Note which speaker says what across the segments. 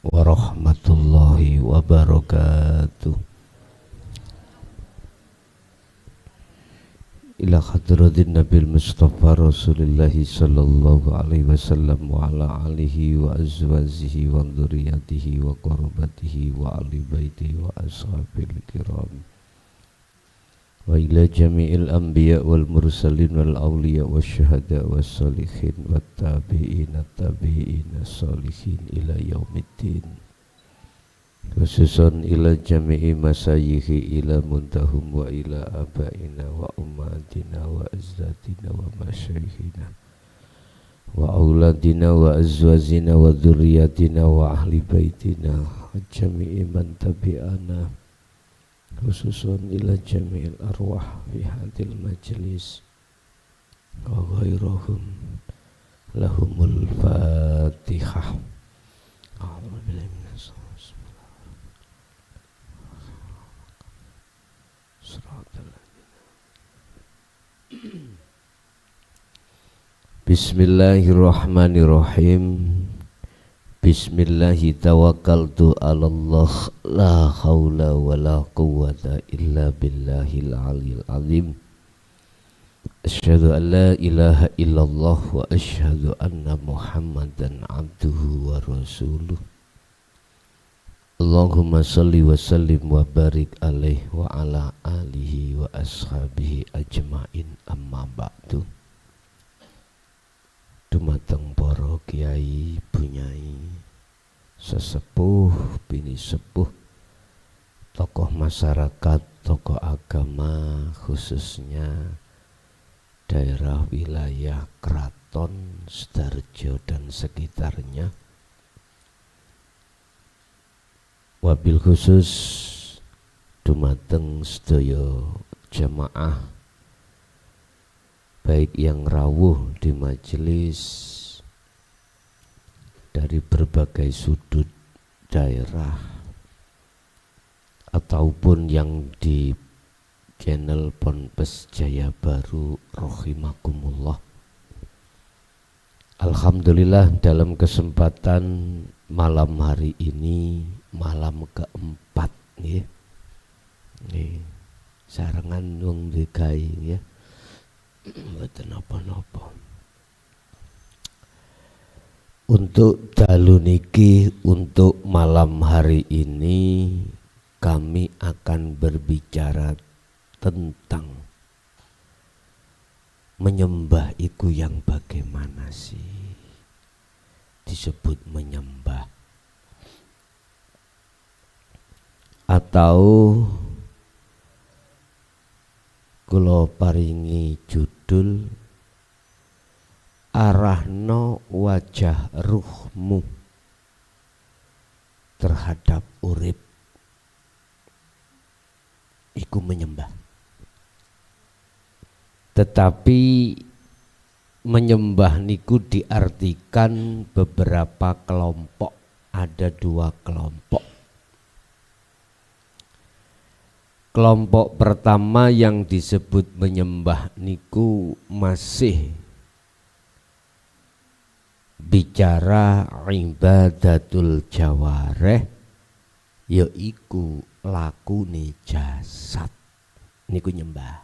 Speaker 1: warahmatullahi wabarakatuh. Ila hadratin Nabil Mustafa Rasulillahi sallallahu alaihi wasallam wa ala alihi wa azwajihi wa dzurriyyatihi wa qurabatihi wa ahli baitihi wa ashabil kiram wa ila jami'il anbiya wal mursalin wal awliya wasyuhada was solihin wat tabi'ina tabi'ina solihin ila yaumiddin. Khususon ila jami'i masayyihi ila muntahum wa ila abaina wa ummatina wa azdatina wa masyayikhina wa auladina wa azwazina wa dzurriyyatina wa ahli baitina wa jami'i man tabi'ana, khususon ila jami'il arwah fi hadil majlis wa ghairahum lahumul fatihah. Bismillahirrahmanirrahim. Bismillahi tawakkaltu ala Allah, la haula wa la quwwata illa billahil aliyil azim. Asyhadu an la ilaha illallah wa asyhadu anna Muhammadan abduhu wa rasuluh. Allahumma salli wa sallim wa barik alaihi wa ala alihi wa ashabihi ajmain, amma ba'du. Dumateng para kiai, bunyai, sesepuh, bini sepuh, tokoh masyarakat, tokoh agama, khususnya daerah wilayah Kraton, Sidoarjo dan sekitarnya. Wabil khusus dumateng sedaya jamaah baik yang rawuh di majelis dari berbagai sudut daerah ataupun yang di channel Ponpes Jaya Baru rahimakumullah. Alhamdulillah, dalam kesempatan malam hari ini, malam keempat ya, sarangan wong dikai ya, mboten napa-napa. Untuk dalu niki, untuk malam hari ini kami akan berbicara tentang menyembah itu yang bagaimana sih disebut menyembah, atau kula paringi judul arahno wajah ruhmu terhadap urip iku menyembah. Tetapi menyembah niku diartikan beberapa kelompok, ada dua kelompok. Kelompok pertama yang disebut menyembah niku masih bicara ibadatul jawareh, yaiku lakune jasad niku nyembah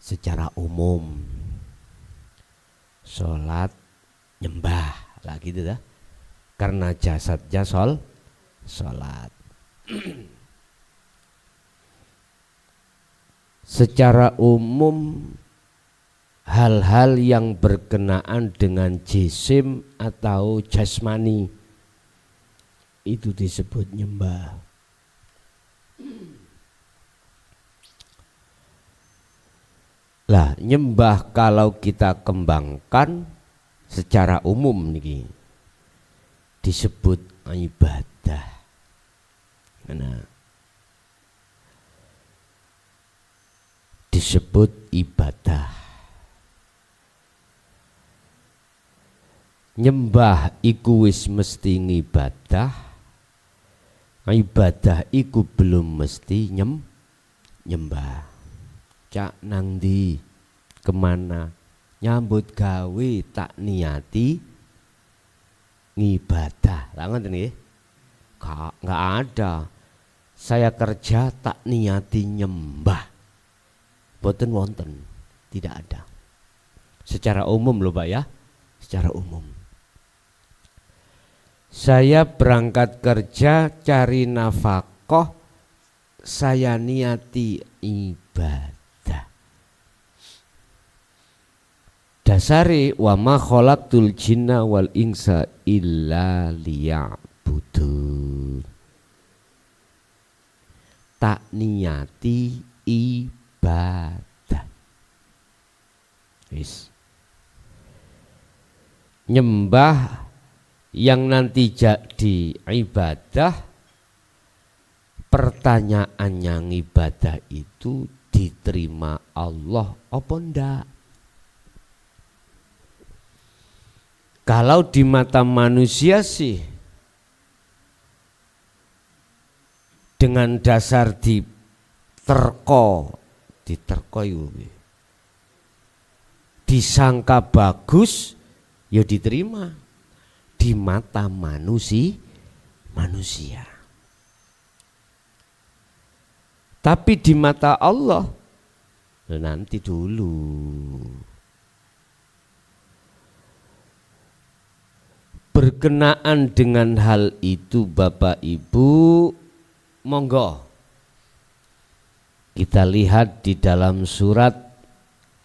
Speaker 1: secara umum. Sholat nyembah lah gitu dah, karena jasadnya sholat. Secara umum hal-hal yang berkenaan dengan jisim atau jasmani itu disebut nyembah. Lah nyembah kalau kita kembangkan secara umum niki disebut ibadah. Nah, disebut ibadah. Nyembah iku wis mesti ngibadah, ibadah iku belum mesti nyembah. Cak nang ndi kemana nyambut gawe tak niati ngibadah. Lah ngoten nggih. Nggak ada. Saya kerja tak niati nyembah. Boten wonten, tidak ada. Secara umum loh Pak ya, secara umum. Saya berangkat kerja cari nafkah, saya niati ibadah. Dasari wa ma khalaqtul jinna wal insa illa liya'budun. Tak niati ibadah. Wis. Nyembah yang nanti jadi ibadah, pertanyaannya ibadah itu diterima Allah apa ndak? Kalau di mata manusia sih dengan dasar diterko disangka bagus ya diterima di mata manusia. Tapi di mata Allah nanti dulu. Berkenaan dengan hal itu Bapak Ibu, monggo kita lihat di dalam surat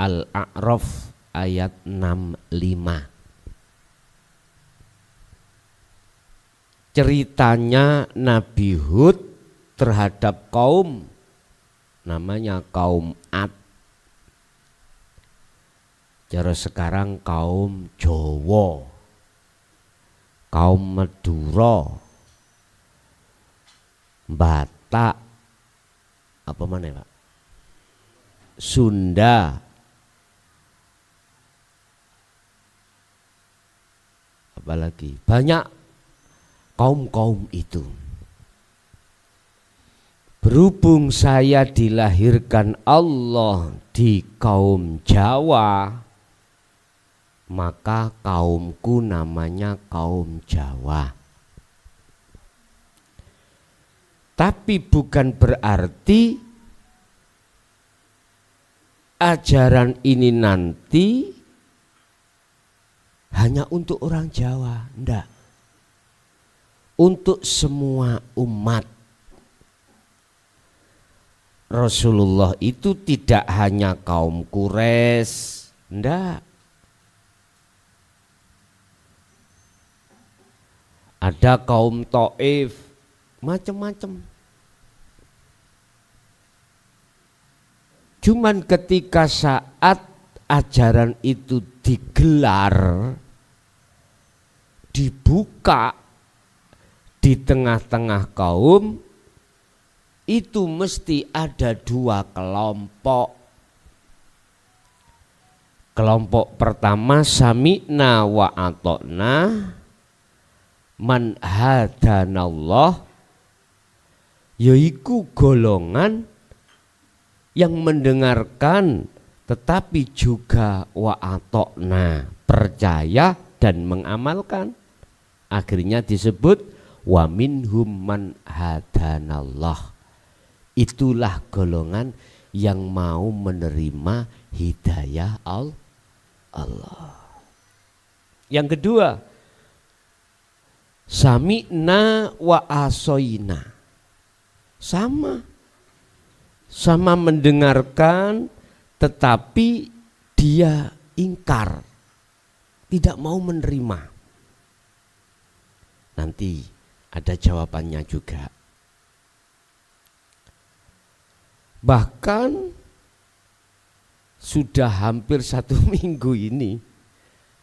Speaker 1: Al-A'raf ayat 65. Ceritanya Nabi Hud terhadap kaum namanya kaum Ad. Cara sekarang kaum Jawa, kaum Madura, Batak, apa mana Pak? Sunda, apalagi banyak kaum-kaum itu. Berhubung saya dilahirkan Allah di kaum Jawa, maka kaumku namanya kaum Jawa. Tapi bukan berarti ajaran ini nanti hanya untuk orang Jawa, enggak. Untuk semua umat. Rasulullah itu tidak hanya kaum Quraisy, enggak. Ada kaum Taif, macam-macam. Cuman ketika saat ajaran itu digelar, dibuka di tengah-tengah kaum, itu mesti ada dua kelompok. Kelompok pertama sami'na wa ata'na, man hadanallah, yaitu golongan yang mendengarkan tetapi juga wa ata'na, percaya dan mengamalkan. Akhirnya disebut wa minhum man hadanallah. Itulah golongan yang mau menerima hidayah Allah. Yang kedua, sami'na wa asoina. Sama mendengarkan tetapi dia ingkar, tidak mau menerima. Nanti ada jawabannya juga. Bahkan sudah hampir 1 minggu ini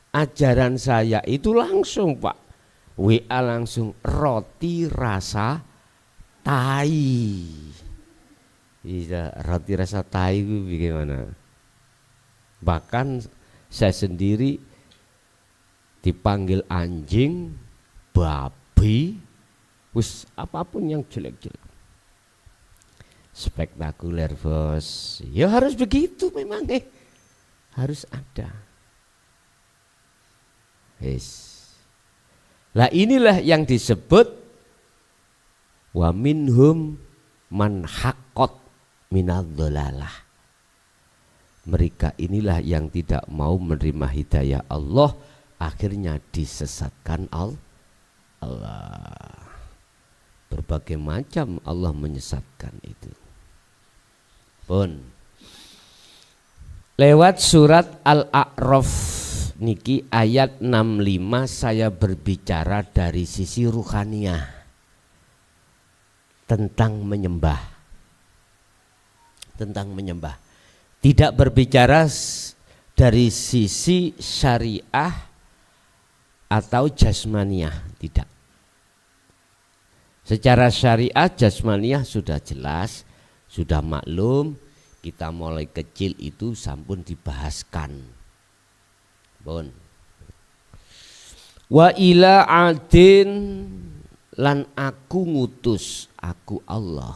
Speaker 1: ajaran saya itu langsung Pak, WA langsung roti rasa tai. Bisa roti rasa tai itu bagaimana? Bahkan saya sendiri dipanggil anjing, babi, wis apapun yang jelek-jelek. Spektakuler bos. Ya harus begitu memang harus ada. Lah inilah yang disebut Wa minhum man haqqat minadh-dhalalah. Mereka inilah yang tidak mau menerima hidayah Allah, akhirnya disesatkan Allah. Berbagai macam Allah menyesatkan itu. Pun lewat surat Al-A'raf niki ayat 65 saya berbicara dari sisi ruhaniyah tentang menyembah. Tentang menyembah. Tidak berbicara dari sisi syariah atau jasmaniah, tidak. Secara syariah jasmaniah sudah jelas, sudah maklum, kita mulai kecil itu sampun dibahaskan. Bon. Wa ila adin lan aku ngutus, aku Allah,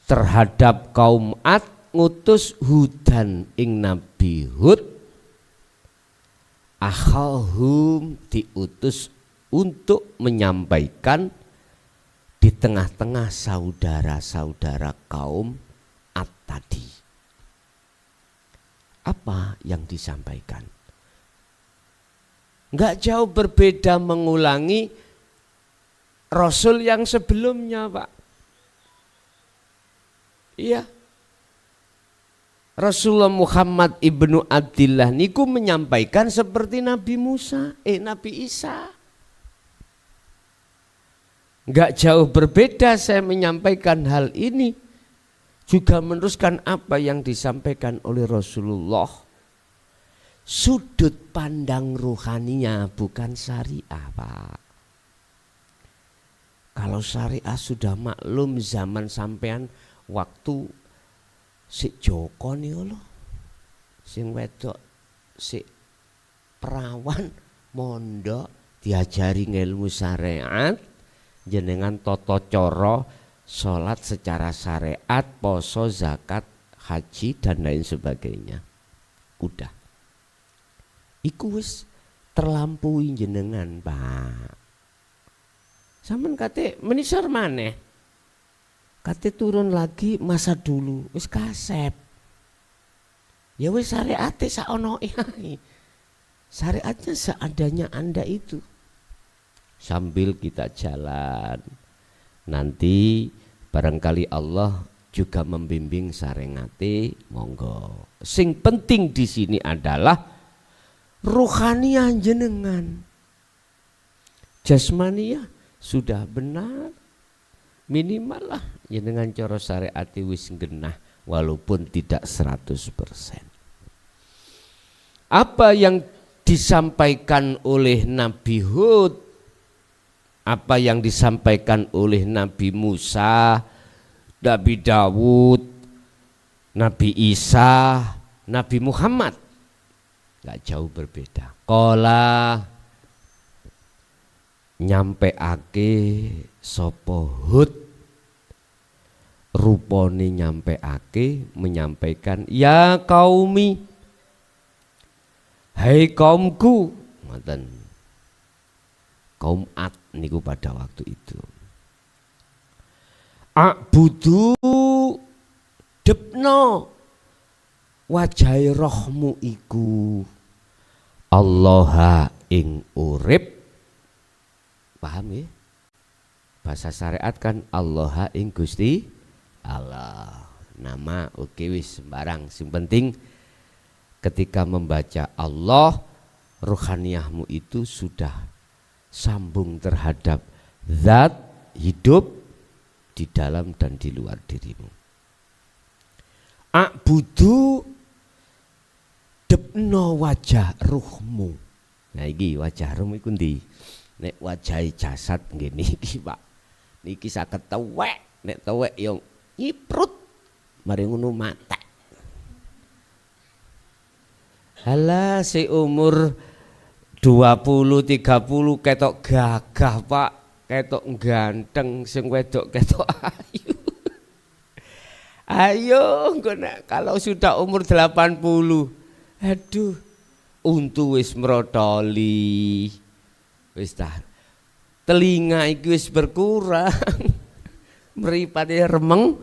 Speaker 1: terhadap kaum Ad ngutus Hudan ing Nabi Hud, akhahum diutus untuk menyampaikan di tengah-tengah saudara-saudara kaum Ad tadi. Apa yang disampaikan? Enggak jauh berbeda, mengulangi Rasul yang sebelumnya, Pak. Iya. Rasulullah Muhammad ibnu Abdillah niku menyampaikan seperti Nabi Musa, Nabi Isa. Enggak jauh berbeda saya menyampaikan hal ini, juga meneruskan apa yang disampaikan oleh Rasulullah. Sudut pandang ruhaninya bukan syariah, Pak. Kalau syariah sudah maklum zaman sampean waktu si Joko nih loh, sing wedok si perawan mondok diajari ilmu syariat, jenengan toto coro sholat secara syariat, poso, zakat, haji dan lain sebagainya. Udah, iku wis terlampaui jenengan, Pak. Sampeyan kate menisor maneh, kate turun lagi masa dulu, wis kasep. Ya wis syariate saono ae. Syariatnya seadanya Anda itu. Sambil kita jalan, nanti barangkali Allah juga membimbing sarengate, monggo. Sing penting di sini adalah ruhaniah jenengan. Jasmaniah sudah benar, minimal lah jenengan cara syariat wis genah walaupun tidak 100%. Apa yang disampaikan oleh Nabi Hud, apa yang disampaikan oleh Nabi Musa, Nabi Dawud, Nabi Isa, Nabi Muhammad, gak jauh berbeda. Qala nyampeake sapa Hud, rupane nyampeake, menyampaikan, ya kaumi, hai kaumku, ngoten. Kaum Ad niku pada waktu itu. A'budu depno wajahe rohmu iku Allaha ing urip. Paham ya? Bahasa syariat kan Allaha ing Gusti Allah. Nama oke wis sembarang. Sing penting ketika membaca Allah, ruhaniyahmu itu sudah sambung terhadap zat hidup di dalam dan di luar dirimu. A'budu depno wajah ruhmu. Nah iki wajah ruhmu iku ndi? Nek wajahi jasad ngene iki, Pak. Niki saged tewek, nek tewek yo nyiprut mari ngono matek. Halah si umur 20 30 ketok gagah, Pak. Ketok ganteng, sing wedok ketok ayu. Ayo kalau sudah umur 80, aduh, untu wis mrotoli. Wis dah telinga iki wis berkurang. Mripate remeng.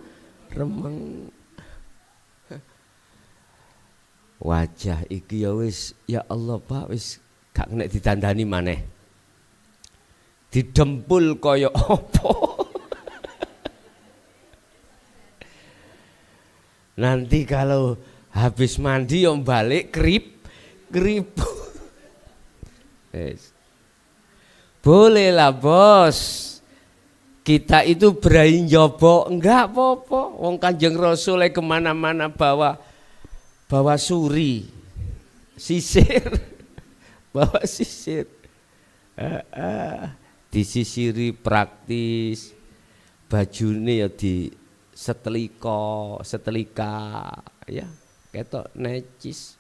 Speaker 1: Wajah iki ya wis, ya Allah Pak, wis gak kena ditandani maneh. Didempul kaya apa. Nanti kalau habis mandi yang balik kerip. Boleh lah bos, kita itu berani nyoba, enggak apa-apa. Wong Kanjeng Rasul kemana-mana bawa sisir, bawa sisir. Disisiri praktis, bajune ya di setelika ya ketok necis.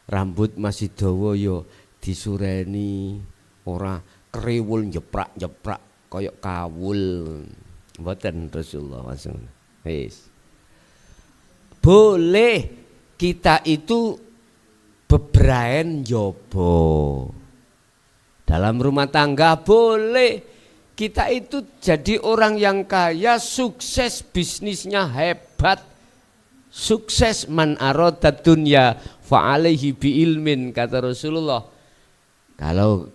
Speaker 1: Rambut masih dawa ya disureni, ora kriwul jeprak koyok kawul. Mboten Rasulullah langsung. Wis. Boleh kita itu bebraen jobo. Dalam rumah tangga boleh kita itu jadi orang yang kaya, sukses, bisnisnya hebat, sukses. Man aradad dunya fa'alaihi bi ilmin, kata Rasulullah. Kalau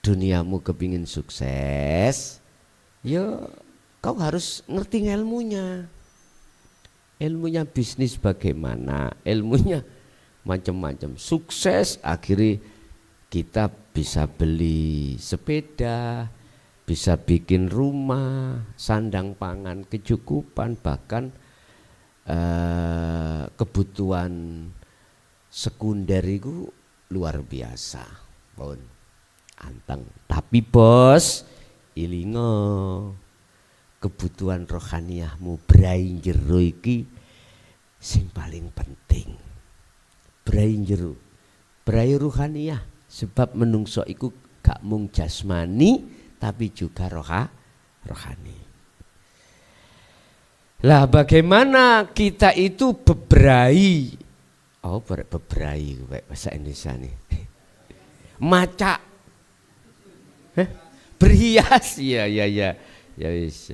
Speaker 1: duniamu kepingin sukses, ya kau harus ngerti ilmunya. Ilmunya bisnis bagaimana, ilmunya macam-macam. Sukses akhirnya kita bisa beli sepeda, bisa bikin rumah, sandang pangan, kecukupan, bahkan kebutuhan sekunder itu luar biasa. Pun anteng. Tapi bos, ilingo kebutuhan rohaniahmu brai jero iki sing paling penting. Brai jero, brai rohaniah, sebab menungso iku gak mung jasmani tapi juga rohani. Lah bagaimana kita itu beberai? Oh, beberai bahasa Indonesia nih. Maca. Berhias, ya. Ya wis,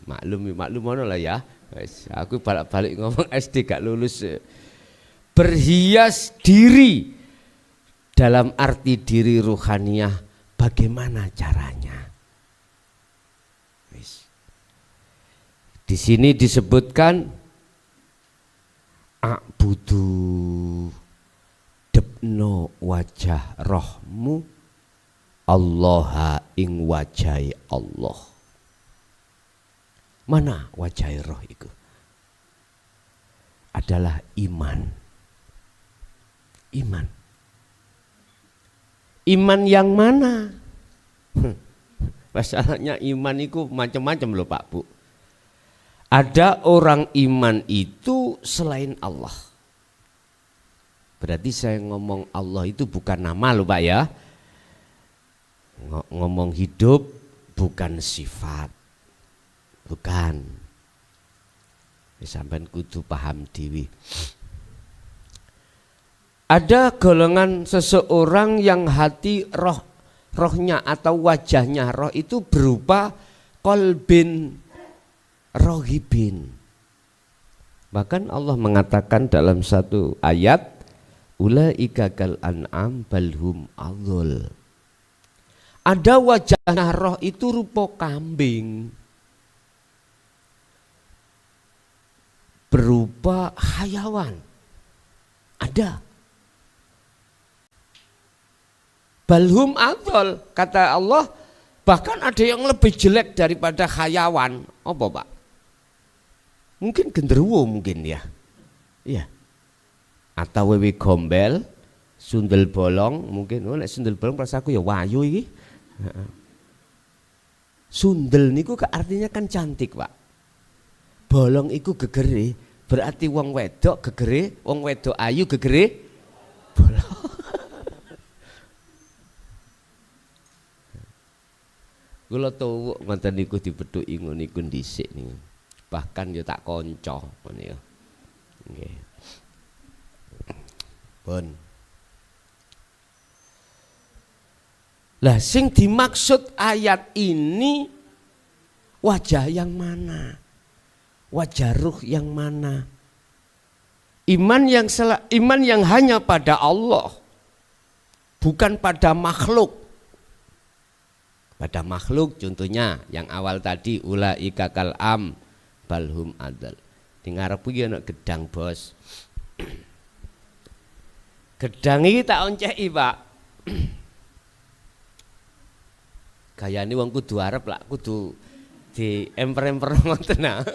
Speaker 1: maklum ngono lah ya. Wis, aku balik ngomong SD gak lulus. Berhias diri dalam arti diri ruhaniah, bagaimana caranya? Wis. Di sini disebutkan a'budu, debno wajah rohmu Allaha ing wajahi Allah. Mana wajahi roh itu? Adalah iman. Iman yang mana? Masalahnya iman itu macam-macam loh Pak Bu. Ada orang iman itu selain Allah. Berarti saya ngomong Allah itu bukan nama loh Pak ya. Ngomong hidup bukan sifat. Bukan. Sampeyan kudu paham diri. Ada golongan seseorang yang hati rohnya atau wajahnya roh itu berupa qalbin rohibin. Bahkan Allah mengatakan dalam satu ayat, ulaika kal an'am balhum adhul. Ada wajahnya roh itu rupa kambing, berupa hayawan. Ada. Balhum adhul, kata Allah, bahkan ada yang lebih jelek daripada hayawan. Apa Pak? Mungkin genderuwo mungkin ya. Iya. Atau wewe gombel, sundel bolong mungkin. Oh nek sundel bolong rasaku ya wayu iki. Sundel niku artinya kan cantik Pak. Bolong iku gegere, berarti wong wedok gegere, wong wedok ayu gegere bolong. Kula tuwuk ngoten niku dipethuki ngono niku dhisik niku. Bahkan yo tak kanca ngene ya. Nggih. Pun. Lah sing dimaksud ayat ini wajah yang mana? Wajah ruh yang mana? Iman yang hanya pada Allah, bukan pada makhluk. Pada makhluk contohnya yang awal tadi ulaika kal am balhum adal. Di ngarep iki ana gedang, Bos. Gedang iki tak onceki, Pak. Gayane wong kudu arep lak kudu di emper-emper ngoten nah.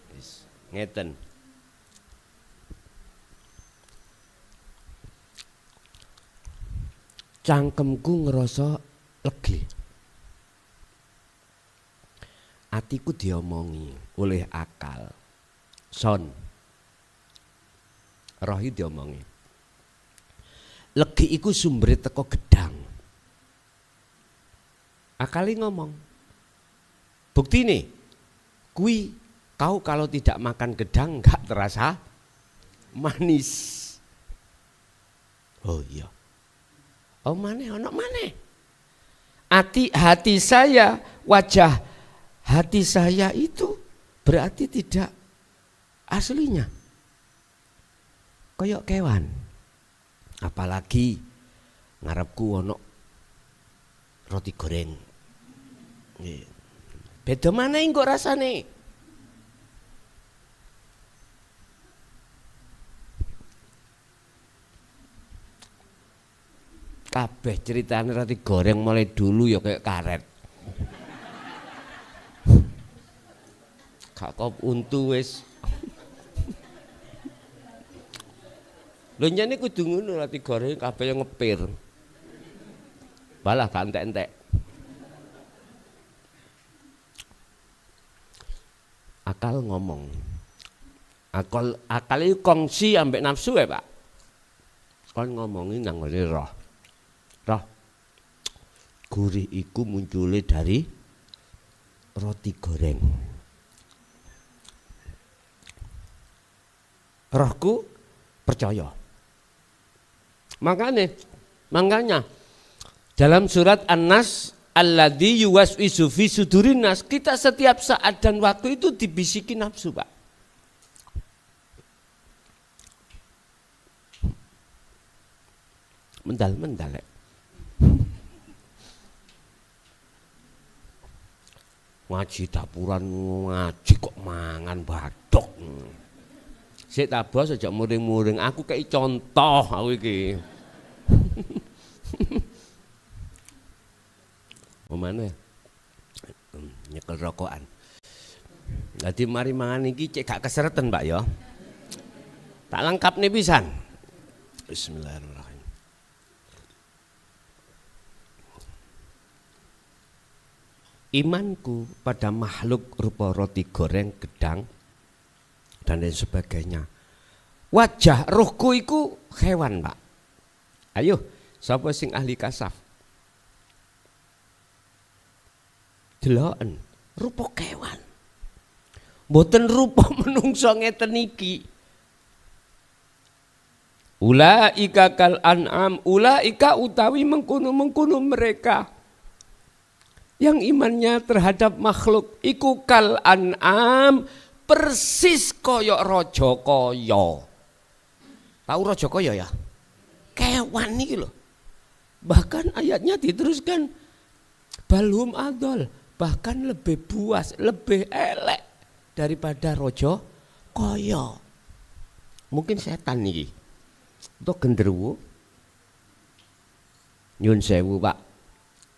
Speaker 1: Wis ngeten. Cangkemku ngerasa legi. Atiku diomongi oleh akal. Son. Rohi diomongi. Legi iku sumbere teko gedang. Akali ngomong, bukti nih, kui kau kalau tidak makan gedang nggak terasa manis. Oh iya, oh maneh, ono maneh. Hati saya, wajah hati saya itu berarti tidak aslinya, koyok kewan. Apalagi ngarepku ono roti goreng. Beda mana yang kok rasane? Kabeh ceritane roti goreng mulai dulu ya kayak karet. Gak kop untu wis. Lho nyene kudu ngono roti goreng kabeh yang ngepir. Balah gak entek-entek. Akal ngomong. Akal itu kongsi ambek nafsu ya, Pak. Kon ngomongin nang ngene roh. Roh. Gurih iku muncule dari roti goreng. Rohku percaya. Makanya dalam surat An-Nas alladzi yuwaswisu fi sudurin nas, kita setiap saat dan waktu itu dibisikin nafsu, Pak. Mendal-mendal. Ngaji dapuran ngaji kok mangan badok. Sik ta bos aja muring-muring, aku kei contoh aku iki. Mana nyekel rokokan. Jadi mari mangan iki cek gak keseretan, Pak ya. Tak lengkap nih pisan. Bismillahirrahmanirrahim. Imanku pada makhluk rupa roti goreng, gedang dan lain sebagainya. Wajah ruhku iku hewan, Pak. Ayo, sapa sing ahli kasaf? Deloken rupa kewan. Mboten rupa menungso ngeten iki. Ulaika kal an'am, ulaika utawi mengkono-mengkono mereka yang imannya terhadap makhluk iku kal an'am, persis koyok raja kaya. Tahu raja kaya ya? Kewan iki lho. Bahkan ayatnya diteruskan balhum adol, bahkan lebih buas, lebih elek daripada rojo koyo. Mungkin setan nih, atau genderuwo. Nyun sewu, Pak.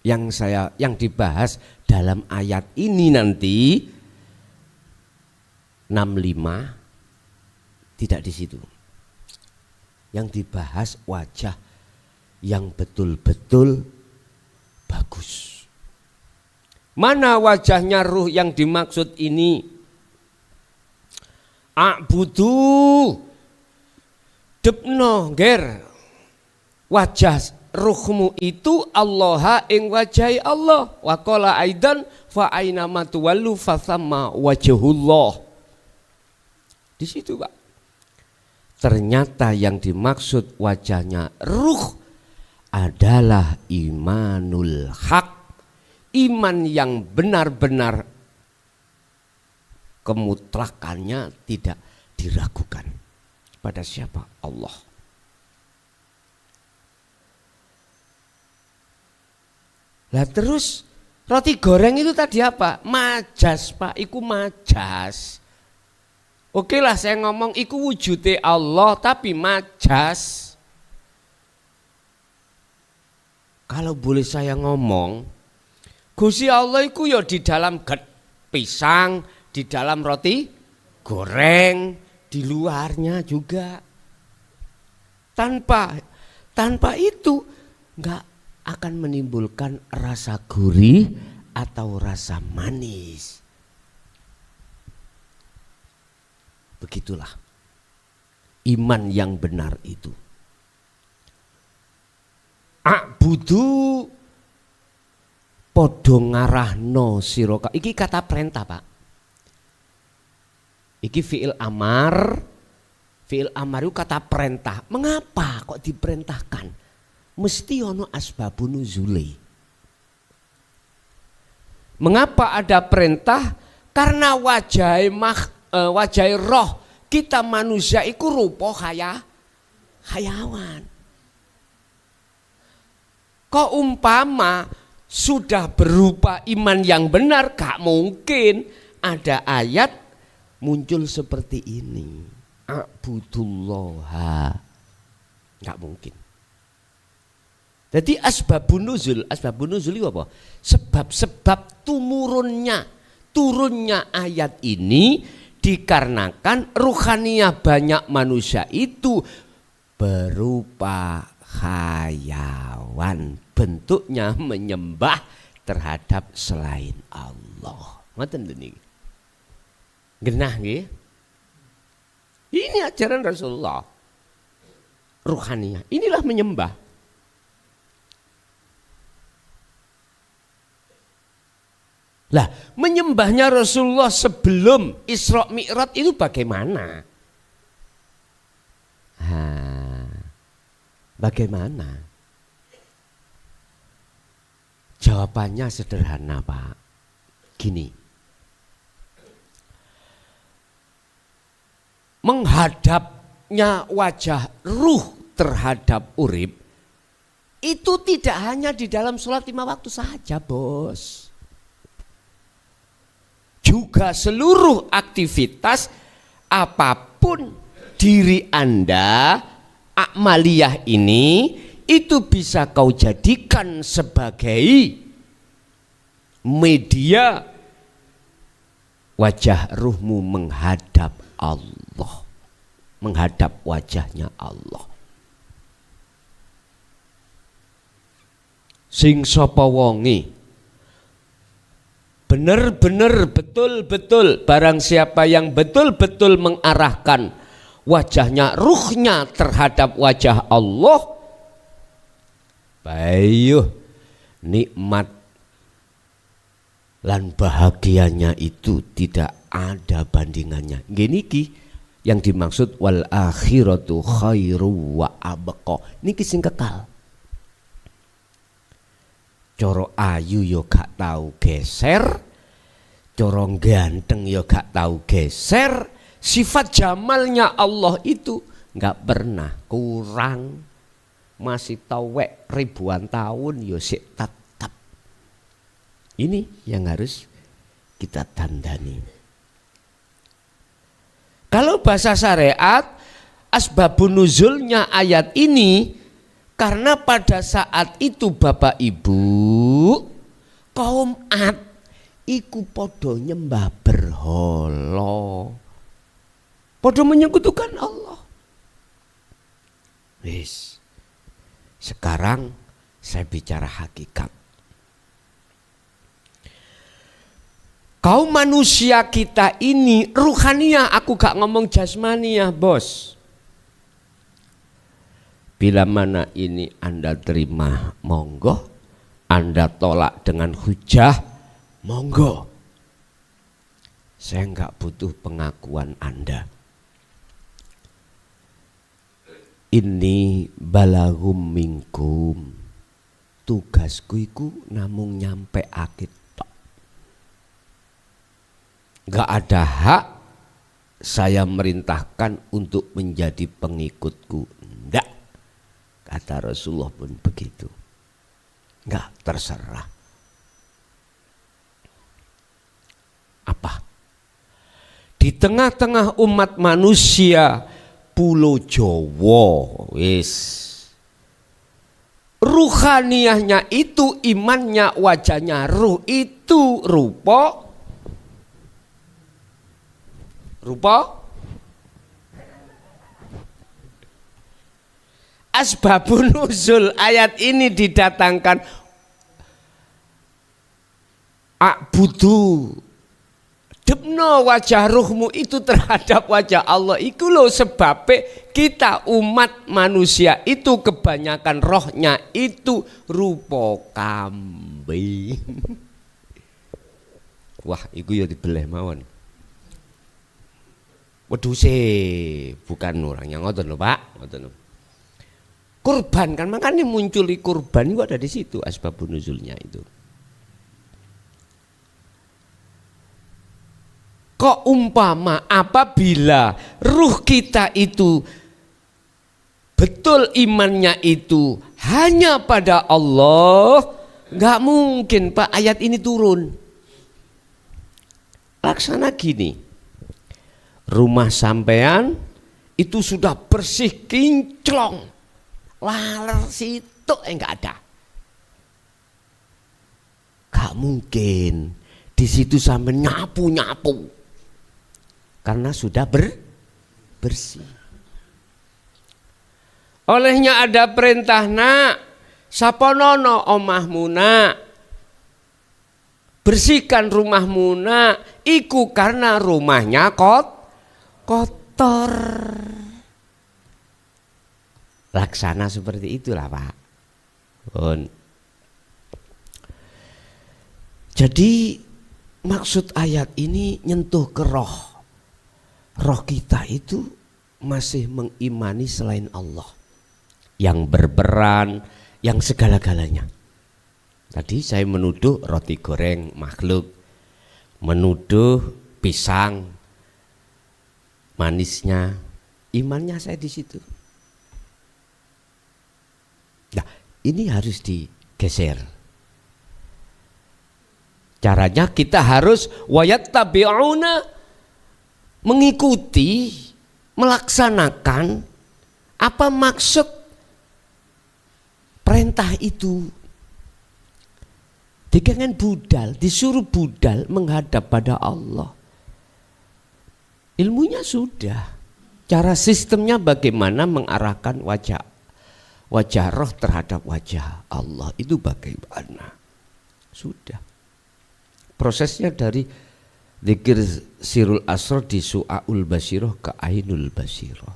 Speaker 1: Yang dibahas dalam ayat ini nanti 65 tidak di situ. Yang dibahas wajah yang betul-betul bagus. Mana wajahnya ruh yang dimaksud ini? A'budu debno ger. Wajah ruhmu itu Allah ing wajahi Allah. Wa qala aidan fa aina ma tuwallu fa thamma wajhullah. Di situ, Pak. Ternyata yang dimaksud wajahnya ruh adalah imanul haq, iman yang benar-benar kemutlakannya tidak diragukan. Pada siapa? Allah. Lah terus roti goreng itu tadi apa? Majas, Pak, iku majas. Oke lah saya ngomong iku wujude Allah tapi majas. Kalau boleh saya ngomong, Gusti Allah iku ya di dalam pisang, di dalam roti goreng, di luarnya juga. Tanpa itu enggak akan menimbulkan rasa gurih atau rasa manis. Begitulah iman yang benar itu. A'budu podo ngarahno siroka. Iki kata perintah, Pak. Iki fi'il amar. Fi'il amar itu kata perintah. Mengapa kok diperintahkan? Mesti ono asbabun nuzuli. Mengapa ada perintah? Karena wajah roh kita manusia iku rupa hayawan. Kok umpama sudah berupa iman yang benar, gak mungkin ada ayat muncul seperti ini. A'budullaha. Gak mungkin. Jadi asbabun nuzul itu apa? Sebab-sebab turunnya ayat ini dikarenakan ruhaniyah banyak manusia itu berupa hayawan, bentuknya menyembah terhadap selain Allah. Ngoten niki. Genah nggih. Ini ajaran Rasulullah. Ruhaniyah. Inilah menyembah. Lah, menyembahnya Rasulullah sebelum Isra Mi'raj itu bagaimana? Bagaimana? Jawabannya sederhana, Pak. Gini. Menghadapnya wajah ruh terhadap urip itu tidak hanya di dalam sholat 5 waktu saja, Bos. Juga seluruh aktivitas apapun diri Anda, amaliyah ini itu bisa kau jadikan sebagai media wajah ruhmu menghadap Allah, menghadap wajahnya Allah. Sing sapa wonge benar-benar betul-betul barang siapa yang betul-betul mengarahkan wajahnya, ruhnya terhadap wajah Allah, bayuh nikmat lan bahagianya itu tidak ada bandingannya. Gini ki yang dimaksud wal akhiratu khairu wa abqa. Niki sing kekal. Coro ayu yo gak tahu geser, coro ganteng yo gak tahu geser. Sifat jamalnya Allah itu gak pernah kurang. Masih tawek ribuan tahun yo sik tetap. Ini yang harus kita tandani. Kalau bahasa syariat, asbabun nuzulnya ayat ini karena pada saat itu Bapak Ibu, kaum Ad iku podo nyembah berhala, podo menyekutukan Allah. Wis, sekarang saya bicara hakikat. Kaum manusia kita ini ruhaniyah, aku gak ngomong jasmaniyah, Bos. Bila mana ini Anda terima, monggo. Anda tolak dengan hujah, monggo. Saya enggak butuh pengakuan Anda. Ini balagum minkum.
Speaker 2: tugasku iku namung nyampe akit tok. Gak ada hak saya merintahkan untuk menjadi pengikutku. Ndak. Kata Rasulullah pun begitu. Nggak, terserah. Apa? Di tengah-tengah umat manusia Pulau Jawa, wis. Ruhaniyahnya itu, imannya, wajahnya, ruh itu rupa asbabun nuzul ayat ini didatangkan a'budu debno wajah ruhmu itu terhadap wajah Allah. Iku loh sebabnya kita umat manusia itu kebanyakan rohnya itu rupa kambing. Wah, iku ya dibeleh mawon. Wedhuse bukan orangnya ngoten lho, Pak, ngoten lho. Kurban kan, makanya muncul di kurban itu ada di situ asbabun nuzulnya itu. Kok umpama apabila ruh kita itu betul imannya itu hanya pada Allah, nggak mungkin Pak ayat ini turun. Laksana gini. Rumah sampean itu sudah bersih kinclong, laler situ enggak ada. Gak mungkin di situ sampai nyapu karena sudah bersih. Olehnya ada perintah, nak saponono omahmu nak, bersihkan rumahmu nak, iku karena rumahnya kotor. Laksana seperti itulah Pak. Jadi maksud ayat ini nyentuh ke roh. Roh kita itu masih mengimani selain Allah, yang berperan, yang segala-galanya. Tadi saya menuduh roti goreng makhluk, menuduh pisang manisnya, imannya saya di situ. Nah, ini harus digeser. Caranya kita harus wayattabi'una, mengikuti, melaksanakan apa maksud perintah itu. Dengan budal, disuruh budal menghadap pada Allah. Ilmunya sudah, cara sistemnya bagaimana mengarahkan wajah roh terhadap wajah Allah itu bagaimana, sudah. Prosesnya dari dzikir sirul asrar di su'aul basiroh ke ainul basiroh.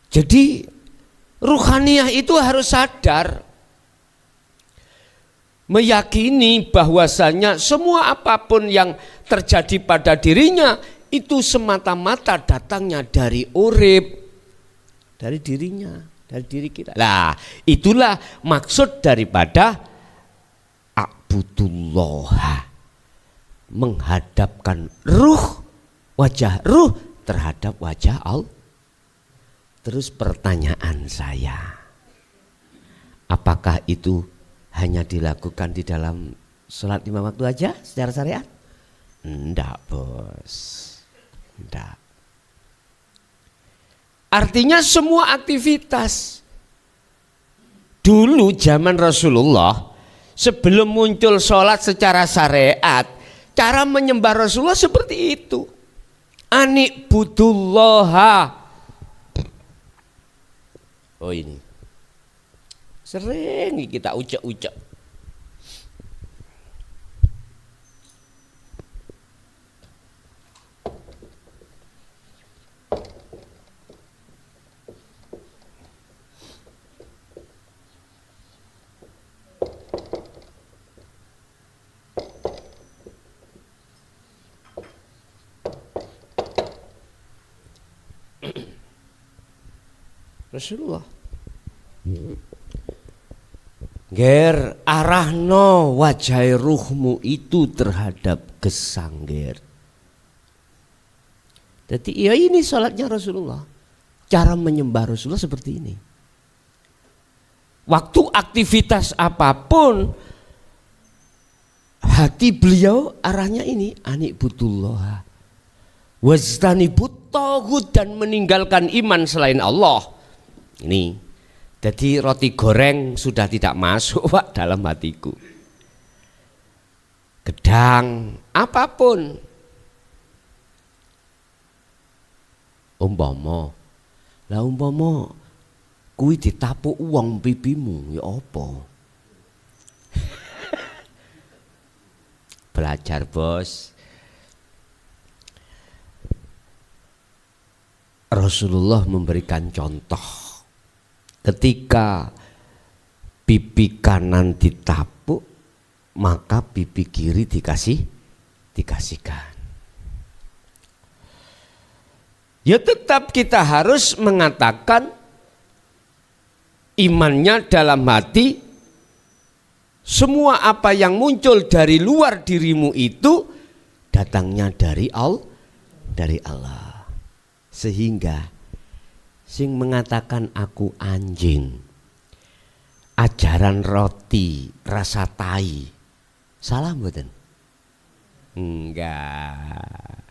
Speaker 2: Jadi ruhaniyah itu harus sadar, meyakini bahwasanya semua apapun yang terjadi pada dirinya itu semata-mata datangnya dari urip, dari dirinya, dari diri kita. Lah, itulah maksud daripada a'budullah, menghadapkan ruh, wajah ruh terhadap wajah Allah. Terus pertanyaan saya, apakah itu hanya dilakukan di dalam sholat 5 waktu aja secara syariat? Enggak bos, enggak. Artinya semua aktivitas. Dulu zaman Rasulullah, sebelum muncul sholat secara syariat, cara menyembah Rasulullah seperti itu. Ani'budullaha. Oh ini sering kita ucap-ucap. Rasulullah Ger, arahno wajah ruhmu itu terhadap gesang, ger. Jadi ya ini sholatnya Rasulullah. Cara menyembah Rasulullah seperti ini. Waktu aktivitas apapun, hati beliau arahnya ini, anikbudullah wajtanibut taghut, dan meninggalkan iman selain Allah. Ini, jadi roti goreng sudah tidak masuk Pak dalam hatiku. Gedang apapun, umpama kuwi ditapuk uang pipimu, ya apa? Belajar bos. Rasulullah memberikan contoh ketika pipi kanan ditapuk, maka pipi kiri dikasihkan. Ya tetap kita harus mengatakan imannya dalam hati, semua apa yang muncul dari luar dirimu itu datangnya dari Allah. Sehingga sing mengatakan aku anjing, ajaran roti rasa tai, salah mboten? Enggak.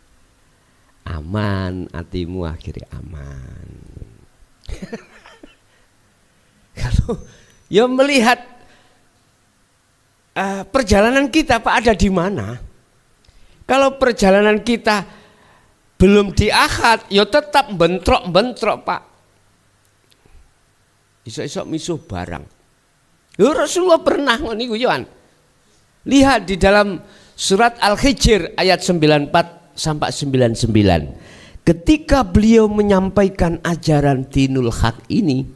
Speaker 2: Aman, hatimu akhirnya aman. Kalau ya melihat perjalanan kita Pak ada di mana? Kalau perjalanan kita belum di akad, ya tetap bentrok Pak. Isok-isok misuh barang. Ya Rasulullah pernah niku yoan. Lihat di dalam surat Al-Hijr ayat 94 sampai 99. Ketika beliau menyampaikan ajaran dinul haq ini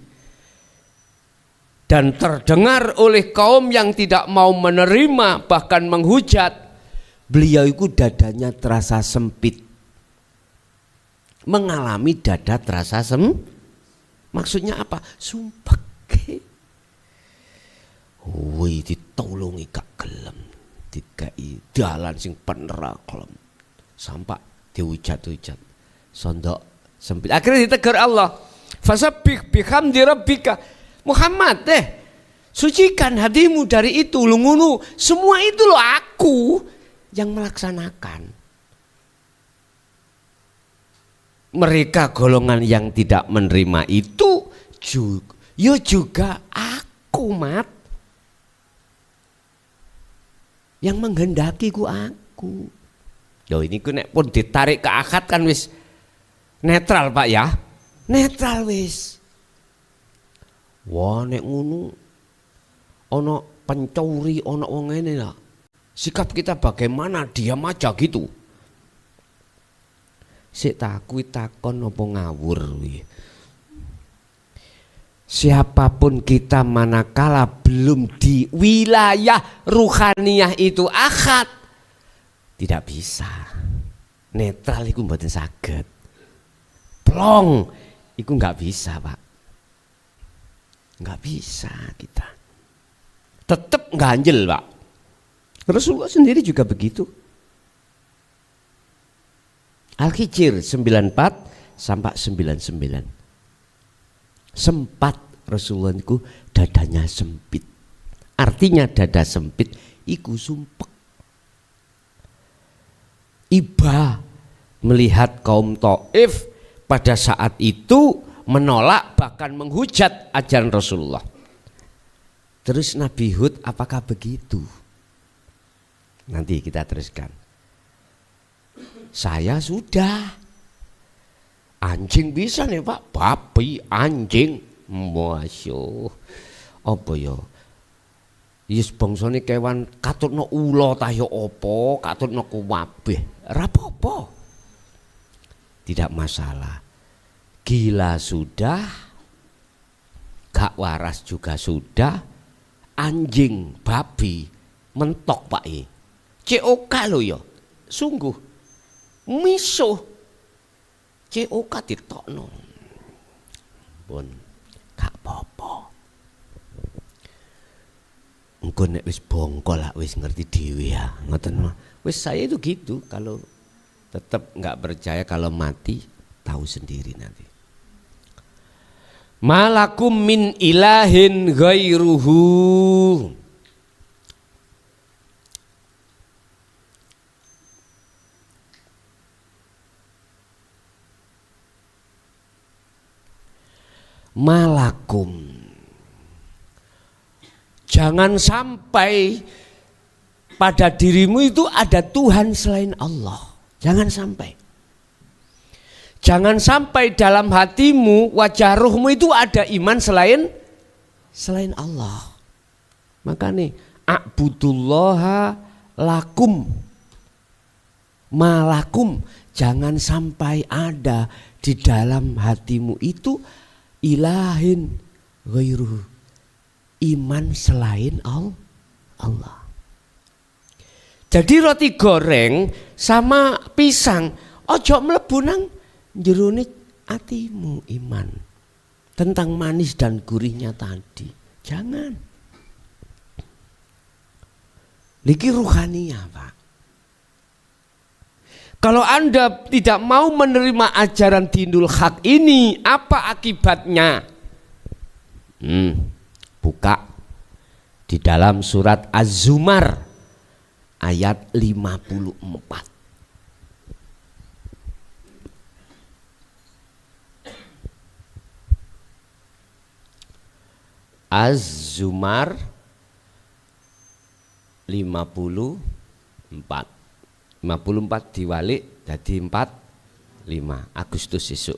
Speaker 2: dan terdengar oleh kaum yang tidak mau menerima bahkan menghujat, beliau itu dadanya terasa sempit. Mengalami dada terasa maksudnya apa? Sumpah. Wih, ditolongi gak gelem, dikai dalan sing penera kelem, sampai dihujat-hujat, sondok sempit. Akhirnya ditegur Allah, fasabbih bihamdi rabbika, Muhammad sucikan hatimu dari itu, lungunu, semua itu loh aku yang melaksanakan. Mereka golongan yang tidak menerima itu juga aku mat, yang menghendaki ku aku. Loh ini ku nek pun ditarik ke akad kan wis netral Pak ya, netral wis. Wah nek ngono ono pencuri, ono wong ngene lah, sikap kita bagaimana? Diam aja gitu. Sik takui takon apa ngawur wih. Siapapun kita manakala belum di wilayah ruhaniyah itu akad, tidak bisa. Netral iku mboten saged. Plong iku enggak bisa, Pak. Enggak bisa kita. Tetap ganjel, Pak. Rasulullah sendiri juga begitu. Al-Hijr 94 sampai 99. Sempat Rasulullah itu dadanya sempit. Artinya dada sempit iku sumpek. Iba melihat kaum Taif pada saat itu menolak bahkan menghujat ajaran Rasulullah. Terus Nabi Hud apakah begitu? Nanti kita teruskan. Saya sudah anjing bisa nih Pak, babi, anjing, masya apa ya? Yes bangsane kewan katutno ula ta ya apa, katutno kuwabeh, ora apa-apa. Tidak masalah. Gila sudah, gak waras juga sudah, anjing, babi, mentok Pak COK lo ya, sungguh. Misuh COK ditokno pun gak apa-apa. engko nek wis bongkol lah wis ngerti dhewe ya. Ngoten mah. Wis saya itu gitu, kalau tetap nggak percaya kalau mati tahu sendiri nanti. Malakum min ilahin ghairuhu. Malakum, jangan sampai pada dirimu itu ada Tuhan selain Allah. Jangan sampai. Jangan sampai dalam hatimu, wajah ruhmu itu ada iman selain Allah. Maka nih, a'budullaha lakum malakum, jangan sampai ada di dalam hatimu itu ilahin ghairuhu, iman selain Allah. Jadi roti goreng sama pisang ojo mlebu nang jerone atimu iman tentang manis dan gurihnya tadi. Jangan. Niki ruhaniyah, Pak. Kalau Anda tidak mau menerima ajaran dinul haq ini, apa akibatnya? Buka di dalam surat Az-Zumar ayat 54. Az-Zumar 54 diwalik jadi 45 Agustus esuk.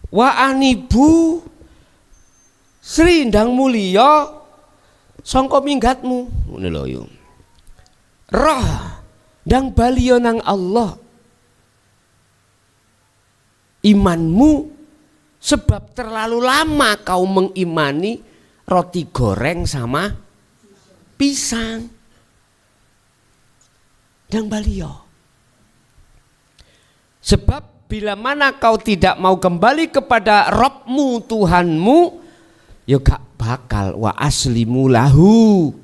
Speaker 2: Wa anibu Sri ndang mulya sangka minggatmu ngene lho yo. Roh ndang bali nang Allah. Imanmu sebab terlalu lama kau mengimani roti goreng sama pisang dan balio. Sebab bila mana kau tidak mau kembali kepada Rabbmu Tuhanmu, ya gak bakal wa aslimu lahu.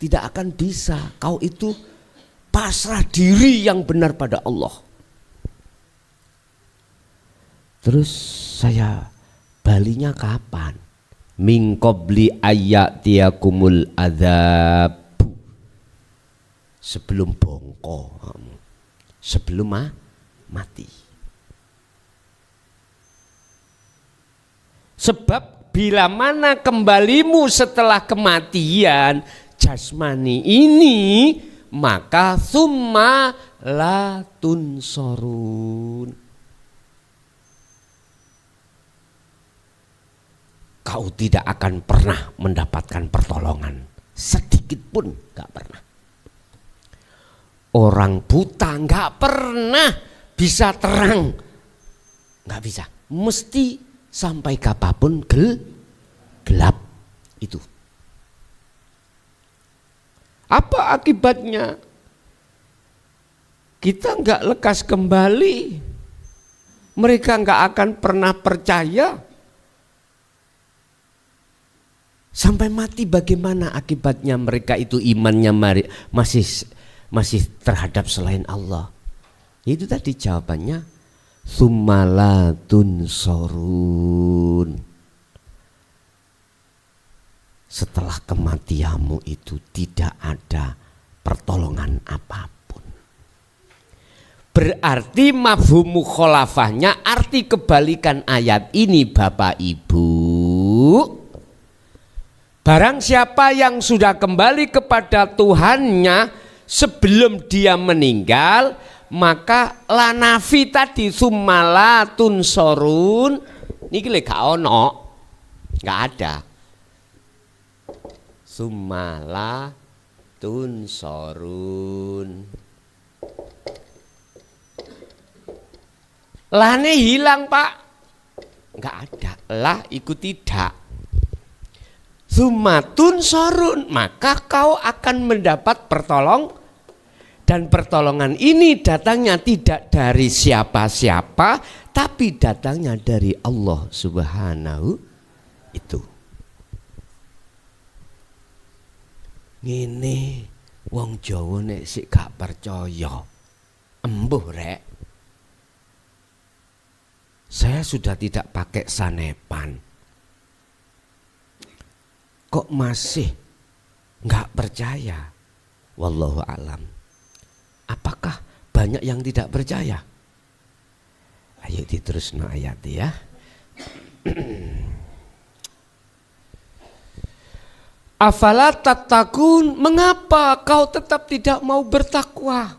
Speaker 2: Tidak akan bisa kau itu pasrah diri yang benar pada Allah. Terus saya balinya kapan? Min qabli ayyatiyakumul adzab, sebelum bongko, sebelum mati. Sebab bila mana kembalimu setelah kematian jasmani ini, maka summa la tunsorun, kau tidak akan pernah mendapatkan pertolongan sedikit pun, gak pernah. Orang buta gak pernah bisa terang, gak bisa, mesti sampai kapanpun gelap itu. Apa akibatnya? Kita gak lekas kembali, mereka gak akan pernah percaya. Sampai mati bagaimana akibatnya mereka itu imannya masih terhadap selain Allah. Itu tadi jawabannya summalatun sorun. Setelah kematianmu itu tidak ada pertolongan apapun. Berarti mafhum mukhalafahnya, arti kebalikan ayat ini Bapak Ibu, barang siapa yang sudah kembali kepada Tuhannya sebelum dia meninggal, maka lanafi tadi summalatun sorun niki lek gak ono, gak ada. Summalatun sorun, lane hilang Pak, gak ada. Lah ikut tidak. Sumatun sorun, maka kau akan mendapat dan pertolongan ini datangnya tidak dari siapa-siapa, tapi datangnya dari Allah Subhanahu itu. Ngene wong Jawa nek sik gak percaya, embuh rek. Saya sudah tidak pakai sanepan. Kok masih nggak percaya? Wallahu alam. Apakah banyak yang tidak percaya? Ayo diterusno ayat ya. Afala tattaqun, mengapa kau tetap tidak mau bertakwa?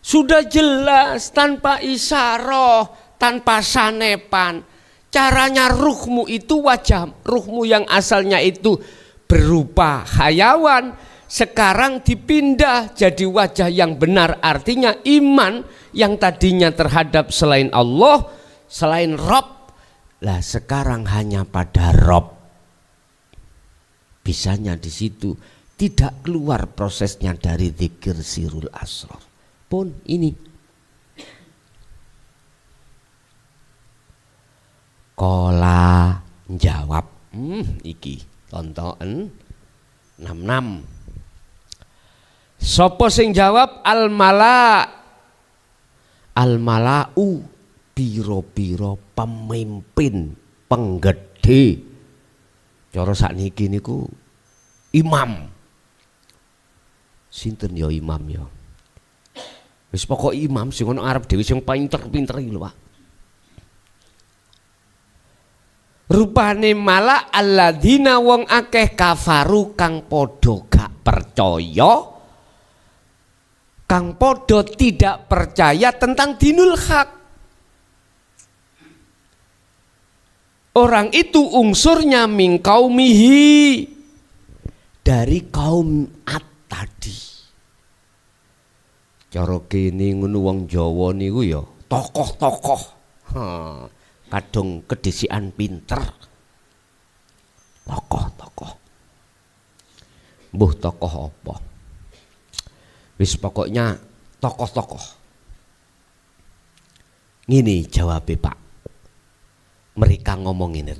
Speaker 2: Sudah jelas tanpa isyarah, tanpa sanepan. Caranya ruhmu itu wajah, ruhmu yang asalnya itu berupa hayawan, sekarang dipindah jadi wajah yang benar, artinya iman yang tadinya terhadap selain Allah, selain Rob, lah sekarang hanya pada Rob. Bisanya di situ, tidak keluar prosesnya dari dzikir sirul asrar. Pun ini kola jawab, iki tonton 66. Sopo sing jawab al malau piro-piro pemimpin penggede. Cara sakniki niku imam. Sinten ya imam ya? Wis pokok imam sing ono arep dhewe sing pinter-pinter iki lho, Pak. Rupane malah alladzina wong akeh kafaru kang padha gak percaya, kang padha tidak percaya tentang dinul haq. Orang itu unsurnya min qaumihi, dari kaum Ad tadi. Cara kene ngono wong Jawa niku ya tokoh-tokoh. Kadung kedisian pinter. Tokoh-tokoh. Mbuh tokoh apa? Wis pokoknya tokoh-tokoh. Ngene jawabe Pak. Mereka ngomongin,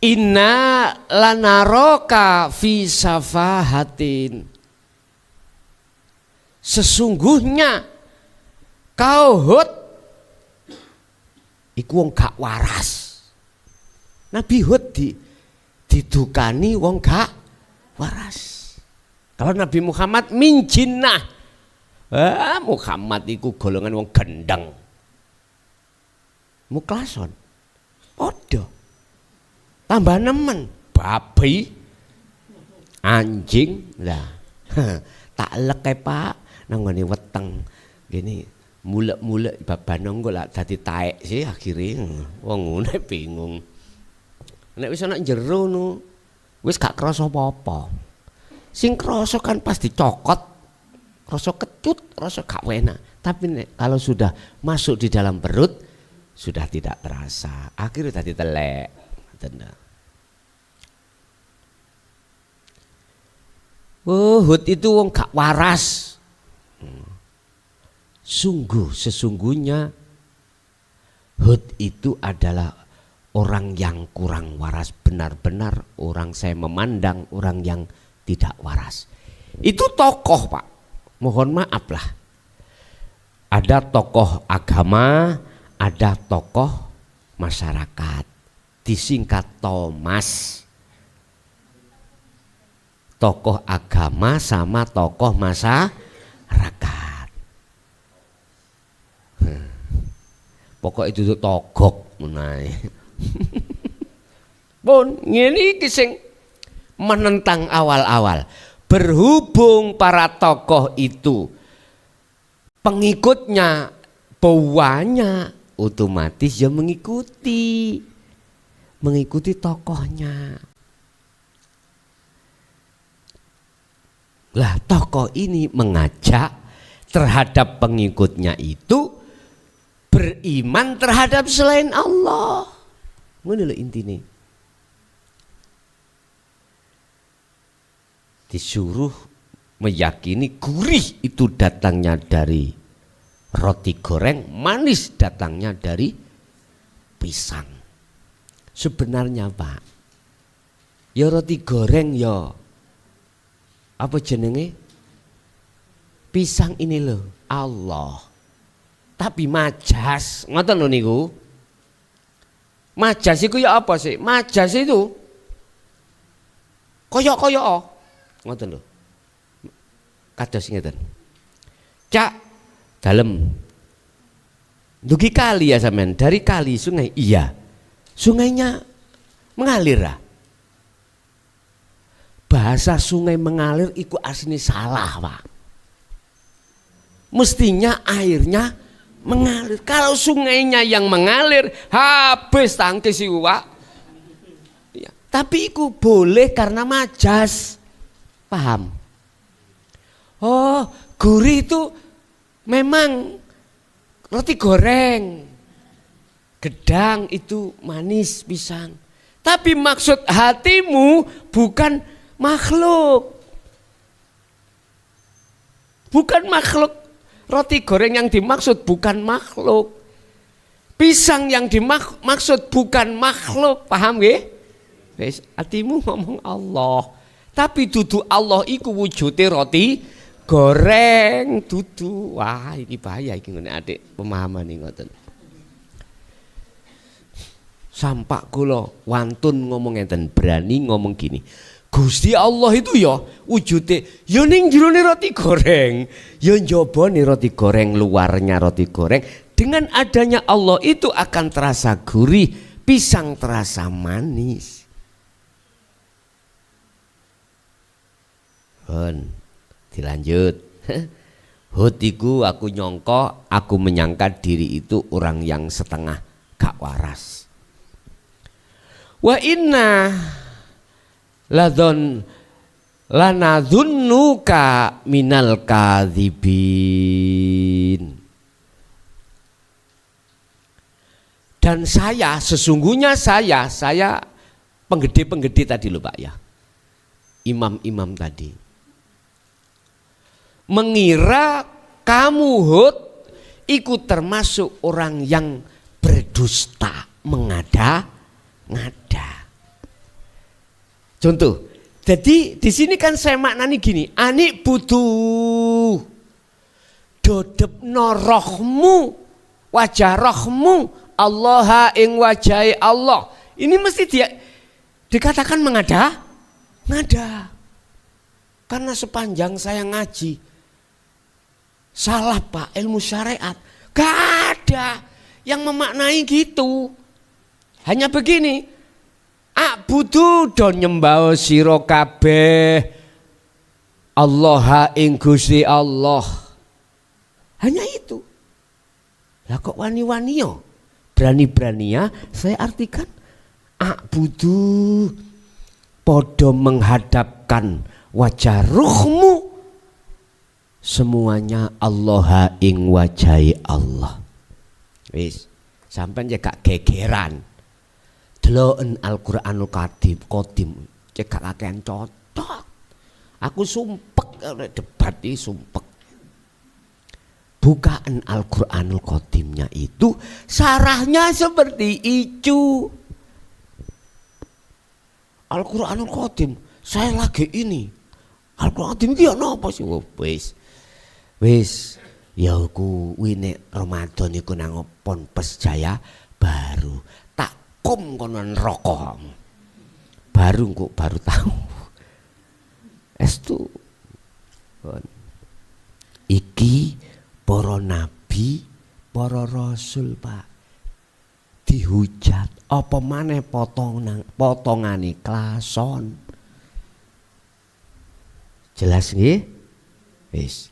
Speaker 2: inna lanaroka fi safahatin, sesungguhnya kau Hud iku wong gak waras. Nabi Hud didukani wong gak waras. Kalau Nabi Muhammad min jinnah, Muhammad iku golongan wong gendeng. Muklason, podo, tambah nemen, babi, anjing, lah, tak lek Pak, nanggone weteng, gini, mulek babanong gue lah, tadi taek sih akhirnya, wong ngene bingung, nek wis ana jero nu, wis gak krasa apa-apa, sing krasa kan pas dicokot, krasa kecut, krasa gak enak, tapi nek kalau sudah masuk di dalam perut, sudah tidak terasa, akhirnya tadi telek. Hud itu wong gak waras. Sesungguhnya Hud itu adalah orang yang kurang waras, benar-benar orang saya memandang orang yang tidak waras. Itu tokoh Pak, mohon maaf lah. Ada tokoh agama, ada tokoh masyarakat, disingkat Thomas. Tokoh agama sama tokoh masyarakat. Pokok itu tuh togok menai. Pun ngene iki sing menentang awal-awal. Berhubung para tokoh itu pengikutnya banyak, otomatis ya mengikuti tokohnya. Lah tokoh ini mengajak terhadap pengikutnya itu beriman terhadap selain Allah. Ngono lho intine. Disuruh meyakini gurih itu datangnya dari roti goreng, manis datangnya dari pisang. Sebenarnya Pak, ya roti goreng ya apa jenenge? Pisang ini loh, Allah. Tapi majas, ngoten lho niku. Majas iku ya apa sih? Majas itu koyok-koyok. Ngoten lho. Kados ngeten. Cak dalem. Dugi kali ya sampean, dari kali sungai. Iya. Sungainya mengalir lah. Bahasa sungai mengalir iku aslinya salah Pak. Mestinya airnya mengalir. Kalau sungainya yang mengalir, habis tangkis iku Pak. Ya, tapi iku boleh karena majas. Paham? Oh, gurih itu memang roti goreng. Gedang itu manis pisang. Tapi maksud hatimu bukan makhluk. Bukan makhluk. Roti goreng yang dimaksud bukan makhluk. Pisang yang dimaksud bukan makhluk. Paham nggih? Wis, hatimu ngomong Allah. Tapi dudu Allah iku wujude roti goreng dudu. Wah, ini bahaya iki ngene adik pemahaman iki ngoten. Sampak kula wantun ngomong ngeten, berani ngomong gini. Gusti Allah itu ya wujude ya ning jerone roti goreng, ya njabane roti goreng, luarnya roti goreng. Dengan adanya Allah itu akan terasa gurih, pisang terasa manis. Dilanjut. Hut iku aku nyongko, aku menyangka diri itu orang yang setengah gak waras. Wa inna lanadhunnuka minal kadzibin. Dan sesungguhnya saya penggede-penggede tadi loh Pak ya. Imam-imam tadi. Mengira kamu Hud ikut termasuk orang yang berdusta, mengada-ngada. Contoh, jadi di sini kan saya maknani gini, anik butuh dodep norohmu, wajah rohmu, Allah ing wajahi Allah. Ini mesti dia dikatakan mengada-ngada. Karena sepanjang saya ngaji, salah Pak ilmu syariat, gak ada yang memaknai gitu. Hanya begini, A'budu don nyembah sira kabeh Allah ing Gusti Allah. Hanya itu. Lah kok wani-wani yo? Berani-beraninya saya artikan a'budu podo menghadapkan wajah ruhmu semuanya Allah ing wajahi Allah. Wis, sampean ya gak gegeran. Deloken Al-Qur'anul Qadim cek gak kakean cocok. Aku sumpek debat iki sumpek. Bukaan Al-Qur'anul Qadimnya itu sarahnya seperti itu. Al-Qur'anul Qadim, saya lagi ini. Al-Qur'an Qadim iki ana apa sih? Wis. Ya ku wine Ramadan iku nang Ponpes Jaya baru tak kum kono neraka. Baru tahu. Estu. Iki para nabi, para rasul Pak dihujat apa maneh potongane klason. Jelas nggih? Wis.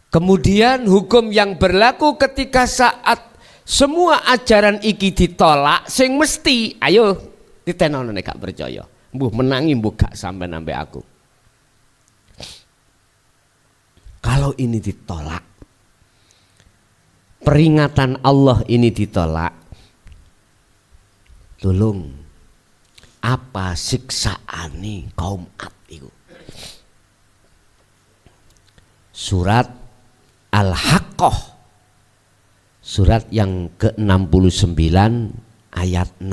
Speaker 2: Kemudian hukum yang berlaku ketika saat semua ajaran iki ditolak sing mesti ayo ditenono nek gak percaya. Mbuh menangi mbuh gak sampe nambe aku. Kalau ini ditolak, peringatan Allah ini ditolak, tolong apa siksaane kaum Ad itu? Surat Al-Haqqah, surat yang ke-69 ayat 6.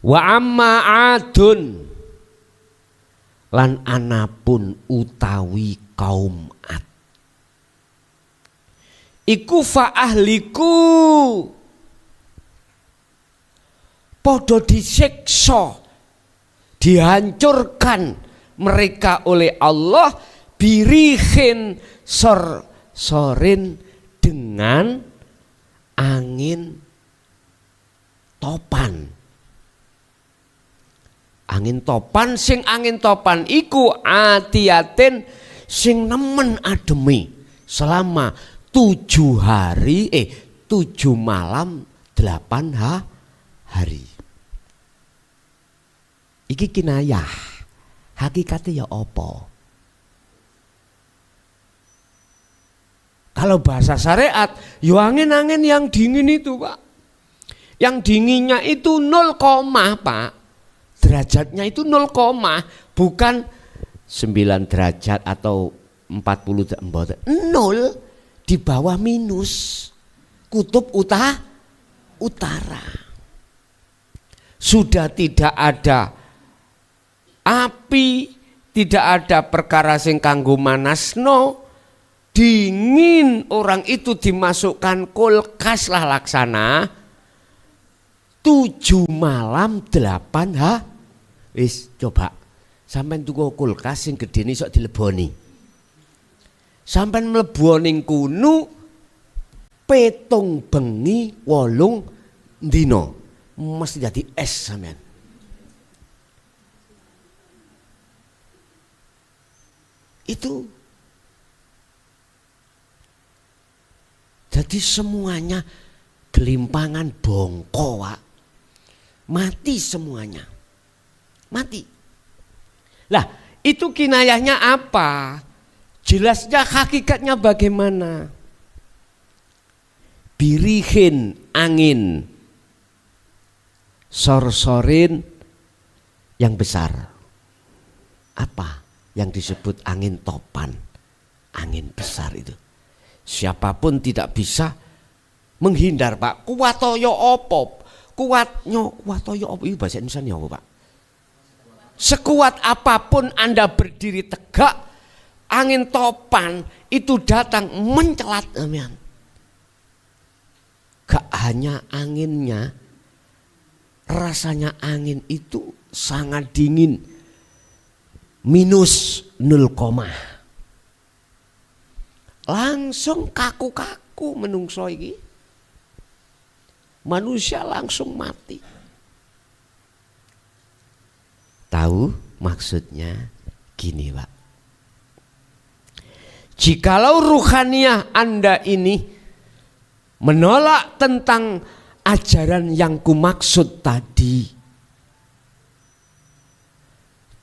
Speaker 2: Wa amma adun lan anapun utawi kaum Ad iku fa ahliku podo disiksa, dihancurkan mereka oleh Allah birihin sorin dengan angin topan. Angin topan, sing angin topan iku atiatin sing nemen ademi selama 7 malam 8 hari. Iki kinayah, hakikatnya ya apa? Kalau bahasa syariat, yo angin-angin yang dingin itu Pak. Yang dinginnya itu 0, Pak. Derajatnya itu 0, bukan 9 derajat atau 40 derajat. 0 di bawah minus. Kutub utara. Sudah tidak ada api, tidak ada perkara sing kanggo manasno. Dingin, orang itu dimasukkan kulkas lah laksana 7 malam 8 wis coba sampean tuku kulkas sing gedene sok dileboni. Sampean mlebu ning kuno 7 bengi 8 dina mesti jadi es sampean. Itu jadi semuanya gelimpangan bongko, Pak. Mati semuanya. Mati. Lah, itu kinayahnya apa? Jelasnya hakikatnya bagaimana? Birihin angin sor-sorin yang besar. Apa yang disebut angin topan? Angin besar itu. Siapapun tidak bisa menghindar, Pak. Kuwatoyo opo? Kuwatoyo opo? Itu bahasa Indonesia apa, Pak? Sekuat apapun Anda berdiri tegak, angin topan itu datang mencelat, amin. Gak hanya anginnya, rasanya angin itu sangat dingin, minus 0, langsung kaku-kaku menungso iki. Manusia langsung mati. Tahu maksudnya gini, Pak. Jikalau ruhaniah Anda ini menolak tentang ajaran yang kumaksud tadi,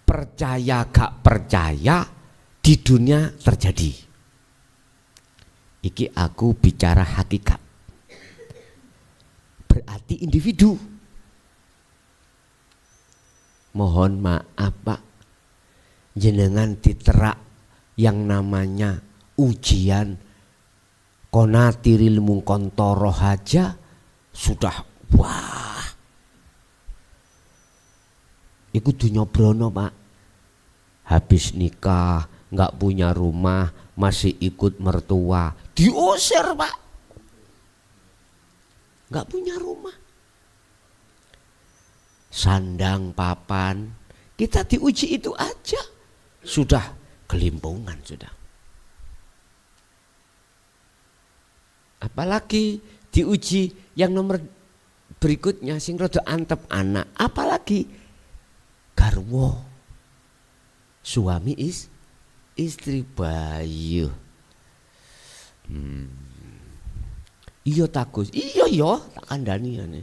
Speaker 2: percaya gak percaya di dunia terjadi. Iki aku bicara hakikat. Berarti individu. Mohon maaf, Pak, jenengan diterak yang namanya ujian konatiril mungkontoro aja sudah wah. Iku dunya brono, Pak. Habis nikah, nggak punya rumah, masih ikut mertua, diusir, Pak. Nggak punya rumah. Sandang papan, kita diuji itu aja. Sudah kelimpungan sudah. Apalagi diuji yang nomor berikutnya sing rada antep anak. Apalagi garwo, suami istri bayu. Iya takus, iya tak kandani ane.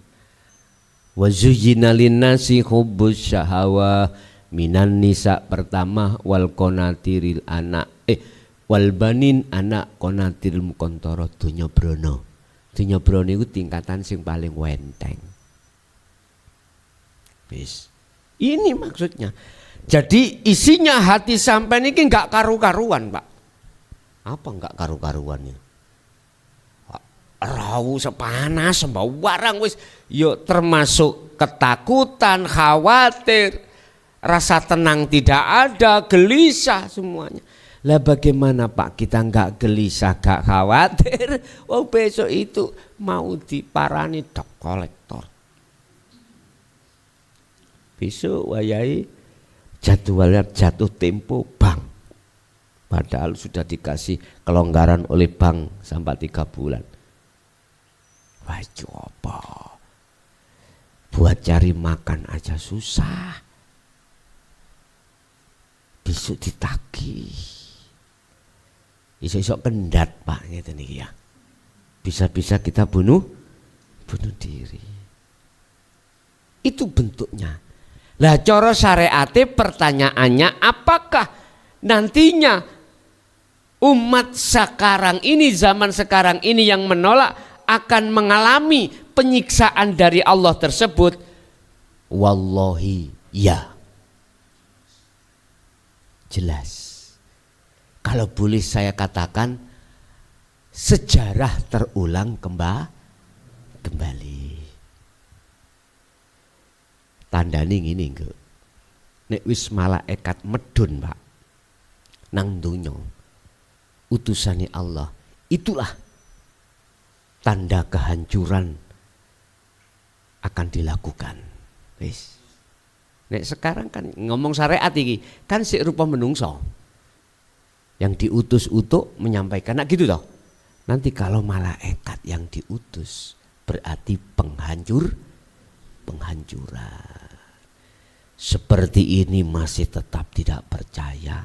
Speaker 2: Wa zuyyina linnasi hubbus syahawa minan nisa pertama wal konatiril anak wal banin anak konatiril mukontoro dunya brono. Dunya brono itu tingkatan sing paling wenteng. Bis. Ini maksudnya. Jadi isinya hati sampean ini enggak karu-karuan, Pak. Apa enggak karu-karuannya? sembau sepanas, sembau warang wis yo termasuk ketakutan, khawatir, rasa tenang tidak ada, gelisah semuanya. Lah bagaimana Pak kita enggak gelisah, enggak khawatir? Oh besok itu mau diparani dok kolektor. Besok wayahe jadwalnya jatuh tempo bank. Padahal sudah dikasih kelonggaran oleh bank sampai 3 bulan. Wah apa? Buat cari makan aja susah. Besok ditagih. Isok-isok kendat Pak gitu nih ya. Bisa-bisa kita bunuh diri. Itu bentuknya. Lah cara syariate pertanyaannya apakah nantinya umat sekarang ini, zaman sekarang ini yang menolak akan mengalami penyiksaan dari Allah tersebut? Wallahi ya. Jelas. Kalau boleh saya katakan sejarah terulang kembali. Tandane ngene engko. Nek wis malaikat medun, Pak. Nang donya. Utusane Allah. Itulah tanda kehancuran akan dilakukan. Wis. Nek sekarang kan ngomong syariat iki kan sik rupa menungso. Yang diutus untuk menyampaikan gitu toh. Nanti kalau malaikat yang diutus berarti penghancuran. Seperti ini masih tetap tidak percaya.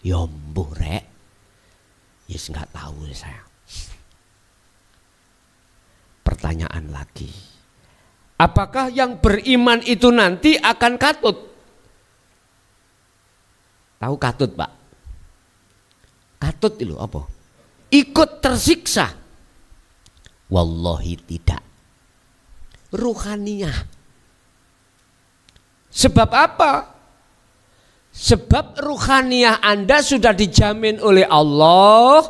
Speaker 2: Ya mbuh rek. Yes enggak tahu saya. Pertanyaan lagi. Apakah yang beriman itu nanti akan katut? Tahu katut, Pak? Katut itu apa? Ikut tersiksa. Wallahi tidak. Ruhaniyah. Sebab apa? Sebab ruhaniyah Anda sudah dijamin oleh Allah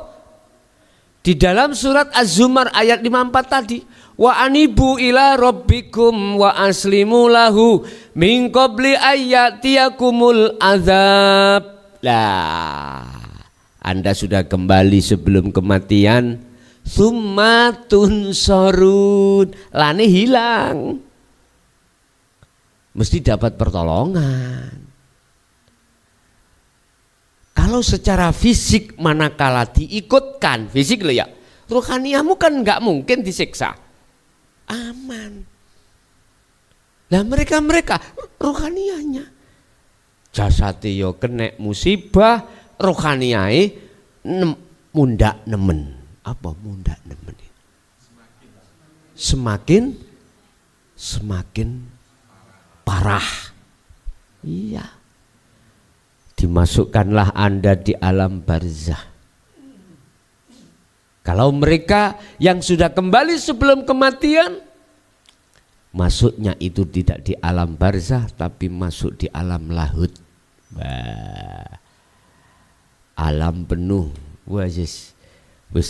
Speaker 2: di dalam surat Az-Zumar ayat 54 tadi. Wa anibu ila rabbikum wa aslimu lahu min qabli ayyatiyakumul azab. Lah, Anda sudah kembali sebelum kematian. Summa tunsarun. Lane hilang. Mesti dapat pertolongan. Kalau secara fisik manakala diikutkan, fisik loh ya, ruhaniyamu kan nggak mungkin disiksa. Aman. Lah mereka ruhaniyahnya jasate yo kena musibah, ruhaniyai mundak nemen. Apa mundak nemen? Semakin parah. Iya. Dimasukkanlah Anda di alam barzah. Kalau mereka yang sudah kembali sebelum kematian, masuknya itu tidak di alam barzah tapi masuk di alam lahut. Bah. Alam penuh. Wis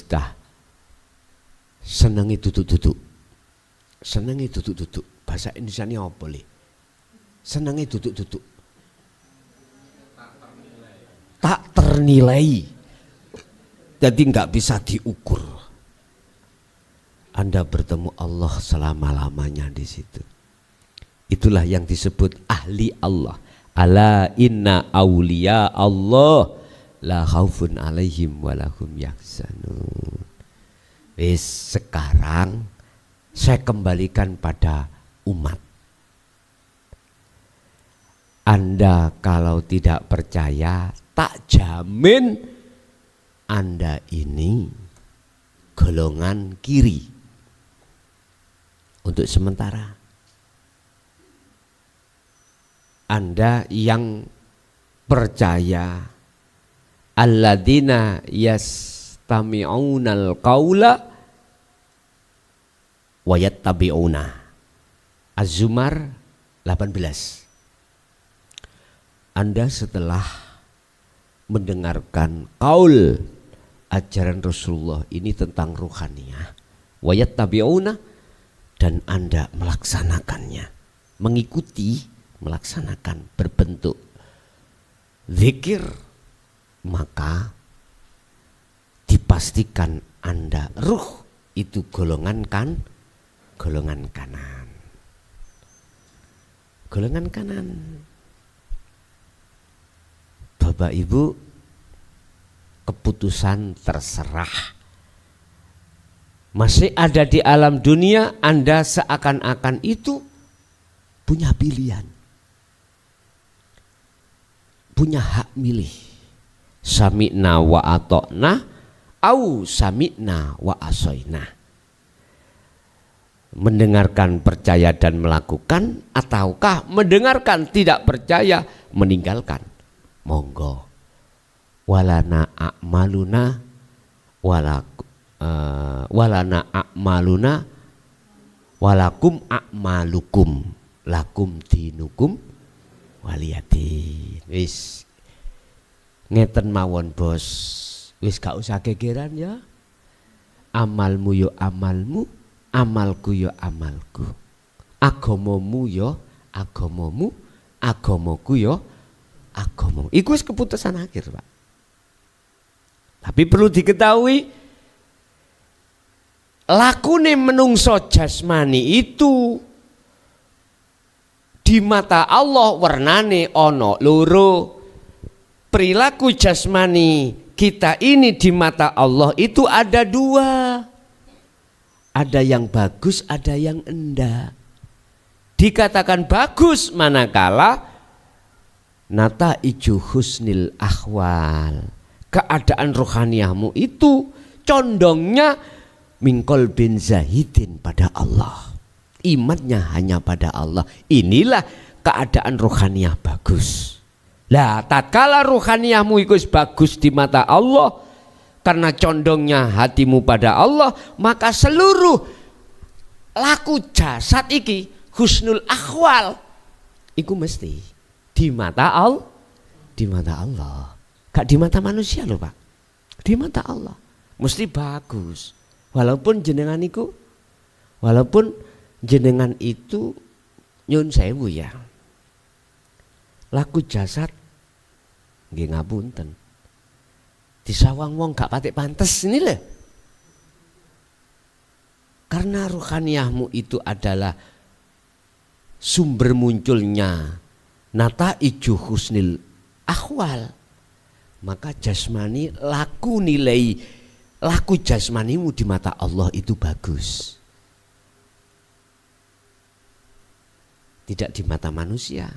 Speaker 2: dah. Senengi duduk-duduk. Senengi duduk-duduk. Bahasa Indonesia ini apa li? Senengi duduk-duduk. Tak ternilai. Jadi nggak bisa diukur. Anda bertemu Allah selama-lamanya di situ. Itulah yang disebut ahli Allah. Ala inna awliya Allah la khaufun alaihim walahum yahzanun. Wis sekarang saya kembalikan pada umat. Anda kalau tidak percaya, tak jamin Anda ini golongan kiri untuk sementara. Anda yang percaya alladzina yastami'unal qaula wa yattabi'una. Az-Zumar 18. Anda setelah mendengarkan qaul ajaran Rasulullah ini tentang ruhaniyah, wa yattabi'una, dan Anda melaksanakannya, mengikuti, melaksanakan berbentuk zikir, maka dipastikan Anda ruh itu golongan kanan. Golongan kanan. Bapak Ibu, keputusan terserah. Masih ada di alam dunia, Anda seakan-akan itu punya pilihan, punya hak milih. Sami'na wa ata'na au sami'na wa asoina. Mendengarkan, percaya dan melakukan, ataukah mendengarkan tidak percaya meninggalkan. Monggo. Walana a'maluna walana a'maluna walakum a'malukum lakum dinukum waliyadin. Wis ngeten mawon bos, wis gak usah gegeran ya. Amalmu yo amalmu, amalku yo amalku, agamamu yo agamamu, agamaku yo agamamu. Iku wis keputusan akhir, Pak. Tapi perlu diketahui, lakune menungso jasmani itu di mata Allah warnane ono loro. Perilaku jasmani kita ini di mata Allah itu ada dua. Ada yang bagus, ada yang enggak. Dikatakan bagus manakala nata iju husnil ahwal, keadaan rohaniahmu itu condongnya mingkol bin zahidin pada Allah, imannya hanya pada Allah. Inilah keadaan rohaniah bagus. Lah tatkala rohaniahmu itu bagus di mata Allah karena condongnya hatimu pada Allah, maka seluruh laku jasad iki husnul akhwal iku mesti di mata Allah, di mata Allah. Gak di mata manusia loh Pak, di mata Allah mesti bagus. Walaupun jenengan itu nyun sewu ya, laku jasad nggih ngapunten disawang wong gak patek pantes ini lho. Karena rohaniahmu itu adalah sumber munculnya nata iju husnil ahwal, maka jasmani laku jasmanimu di mata Allah itu bagus, tidak di mata manusia.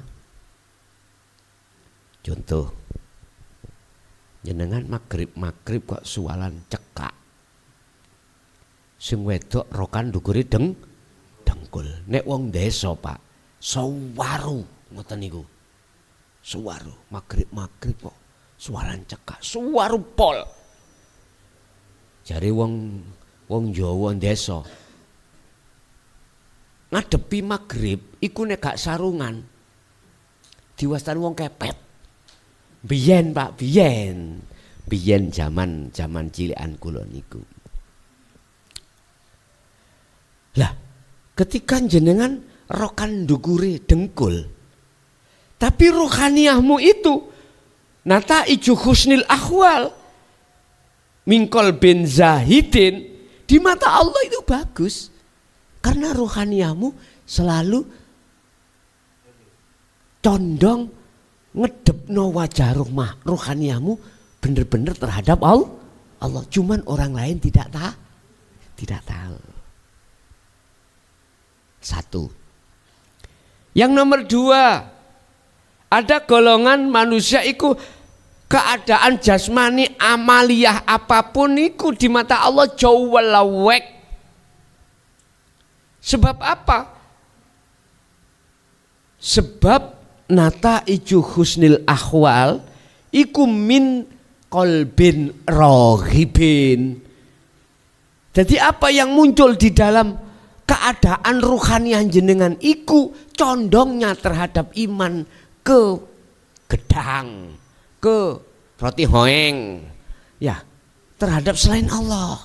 Speaker 2: Contoh, jenengan maghrib kok sualan cekak, sing wedok rokan ndukure dengkul. Nek wong desa Pak, sawaru ngoten niku. Sawaru maghrib kok sualan cekak, sawaru pol. Jare wong Jawa desa ngadepi maghrib iku nek gak sarungan diwastani wong kepet. Biyen Pak, biyen zaman cilikan kula niku. Lah, ketika jenengan rokan ndukure dengkul, tapi rohaniahmu itu nata iju husnil ahwal mingkol bin zahidin, di mata Allah itu bagus. Karena rohaniahmu selalu condong ngedepno wajah rohaniahmu bener-bener terhadap Allah. Cuman orang lain tidak tahu. Satu. Yang nomor dua, ada golongan manusia itu keadaan jasmani amaliyah apapun itu di mata Allah jauh welawek. Sebab apa? Sebab nata iju husnil ahwal iku min kolbin rohibin. Jadi apa yang muncul di dalam keadaan ruhaniah jenengan iku condongnya terhadap iman ke gedang, ke roti hoeng, ya, terhadap selain Allah.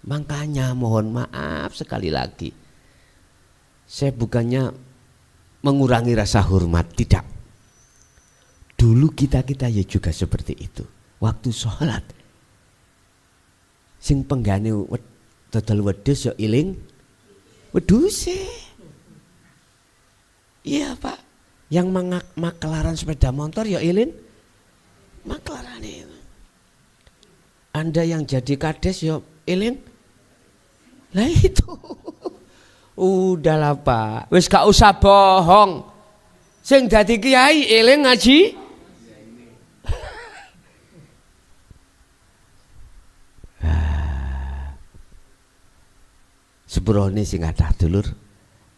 Speaker 2: Makanya mohon maaf sekali lagi, saya bukannya mengurangi rasa hormat, tidak. Dulu kita ya juga seperti itu. Waktu sholat, sing penggane dodol wedhus ya iling wedhuse. Iya Pak, yang maklaran sepeda motor ya iling maklarane. Anda yang jadi kades ya iling. Lah itu. Udahlah Pak, wis gak usah bohong. Sing dadi kiai eling ngaji. Sebrone sing kathah dulur,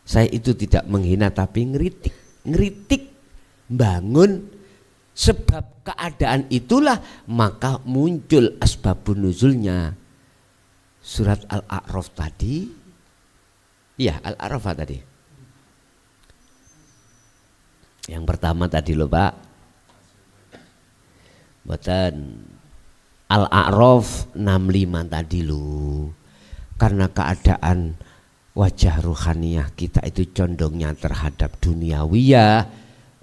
Speaker 2: saya itu tidak menghina tapi ngeritik, bangun. Sebab keadaan itulah maka muncul asbabun nuzulnya surat Al-A'raf tadi. Iya, Al-A'raf tadi. Yang pertama tadi loh Pak, buatan Al-A'raf 65 tadi loh. Karena keadaan wajah ruhaniyah kita itu condongnya terhadap duniawiyah,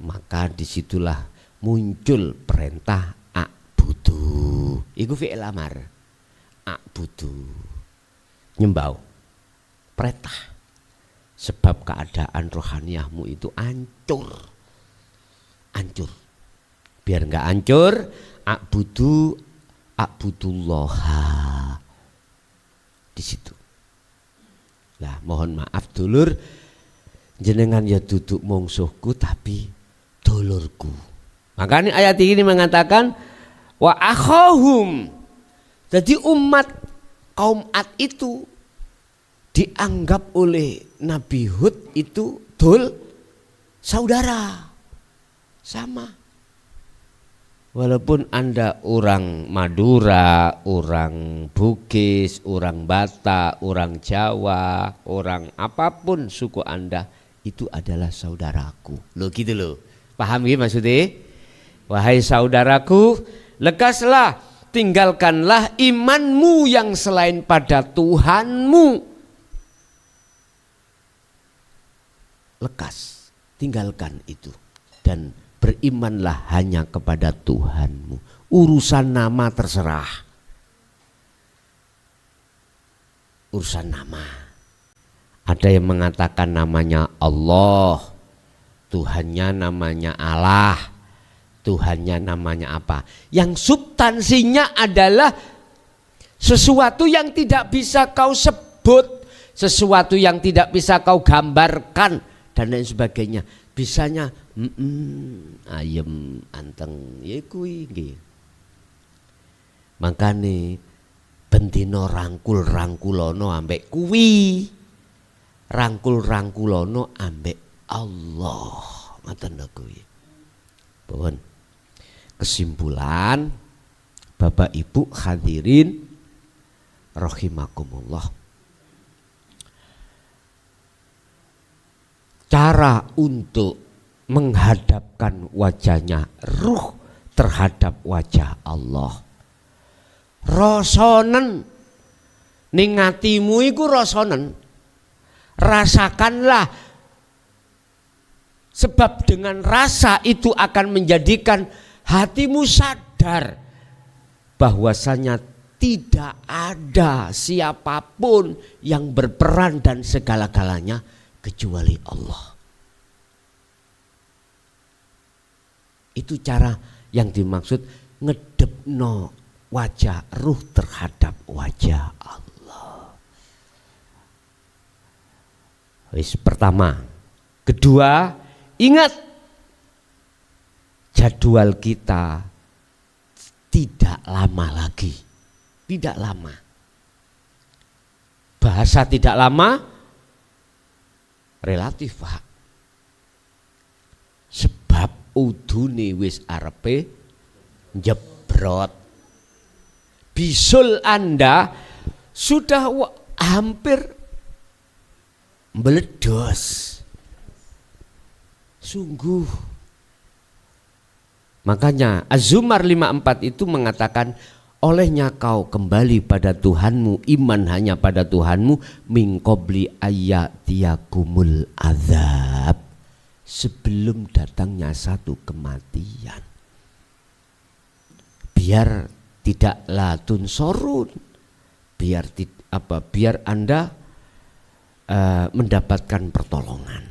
Speaker 2: maka disitulah muncul perintah a'budu. Iku fi'il amar. A'budu. Nyembau. Perintah. Sebab keadaan rohaniyahmu itu hancur. Hancur. Biar enggak hancur, a'budullaha. Di situ. Lah mohon maaf dulur, jenengan ya duduk mungsuhku tapi dulurku. Makanya ayat ini mengatakan wa akhahum. Jadi umat kaum Ad itu dianggap oleh Nabi Hud itu saudara. Sama. Walaupun Anda orang Madura, orang Bugis, orang Batak, orang Jawa, orang apapun suku Anda, itu adalah saudaraku. Loh gitu loh. Paham gitu maksudnya? Wahai saudaraku, lekaslah, tinggalkanlah imanmu yang selain pada Tuhanmu. Lekas, tinggalkan itu. Dan berimanlah hanya kepada Tuhanmu. Urusan nama terserah. Urusan nama. Ada yang mengatakan namanya Allah. Tuhannya namanya Allah. Tuhannya namanya apa? Yang substansinya adalah sesuatu yang tidak bisa kau sebut. Sesuatu yang tidak bisa kau gambarkan. Dan lain sebagainya. Bisanya ayem anteng ya kuwi nggih. Makane bendina rangkul-rangkulono ambek kuwi. Rangkul-rangkulono ambek Allah. Ngoten lho kuwi. Pun kesimpulan Bapak Ibu hadirin rahimakumullah. Cara untuk menghadapkan wajahnya ruh terhadap wajah Allah. Rasonen ning atimu iku rasonen. Rasakanlah, sebab dengan rasa itu akan menjadikan hatimu sadar bahwasanya tidak ada siapapun yang berperan dan segala-galanya kecuali Allah. Itu cara yang dimaksud ngedepno wajah ruh terhadap wajah Allah. Wis pertama. Kedua, ingat jadwal kita tidak lama lagi. Tidak lama. Bahasa tidak lama relatif Pak. Sebab udune wis arepe jebrot. Bisul Anda sudah hampir meledos. Sungguh. Makanya Az-Zumar 54 itu mengatakan olehnya kau kembali pada Tuhanmu, iman hanya pada Tuhanmu, min qabli ayyatiyakumul azab, sebelum datangnya satu kematian. Biar tidak latun sorun, biar Anda mendapatkan pertolongan.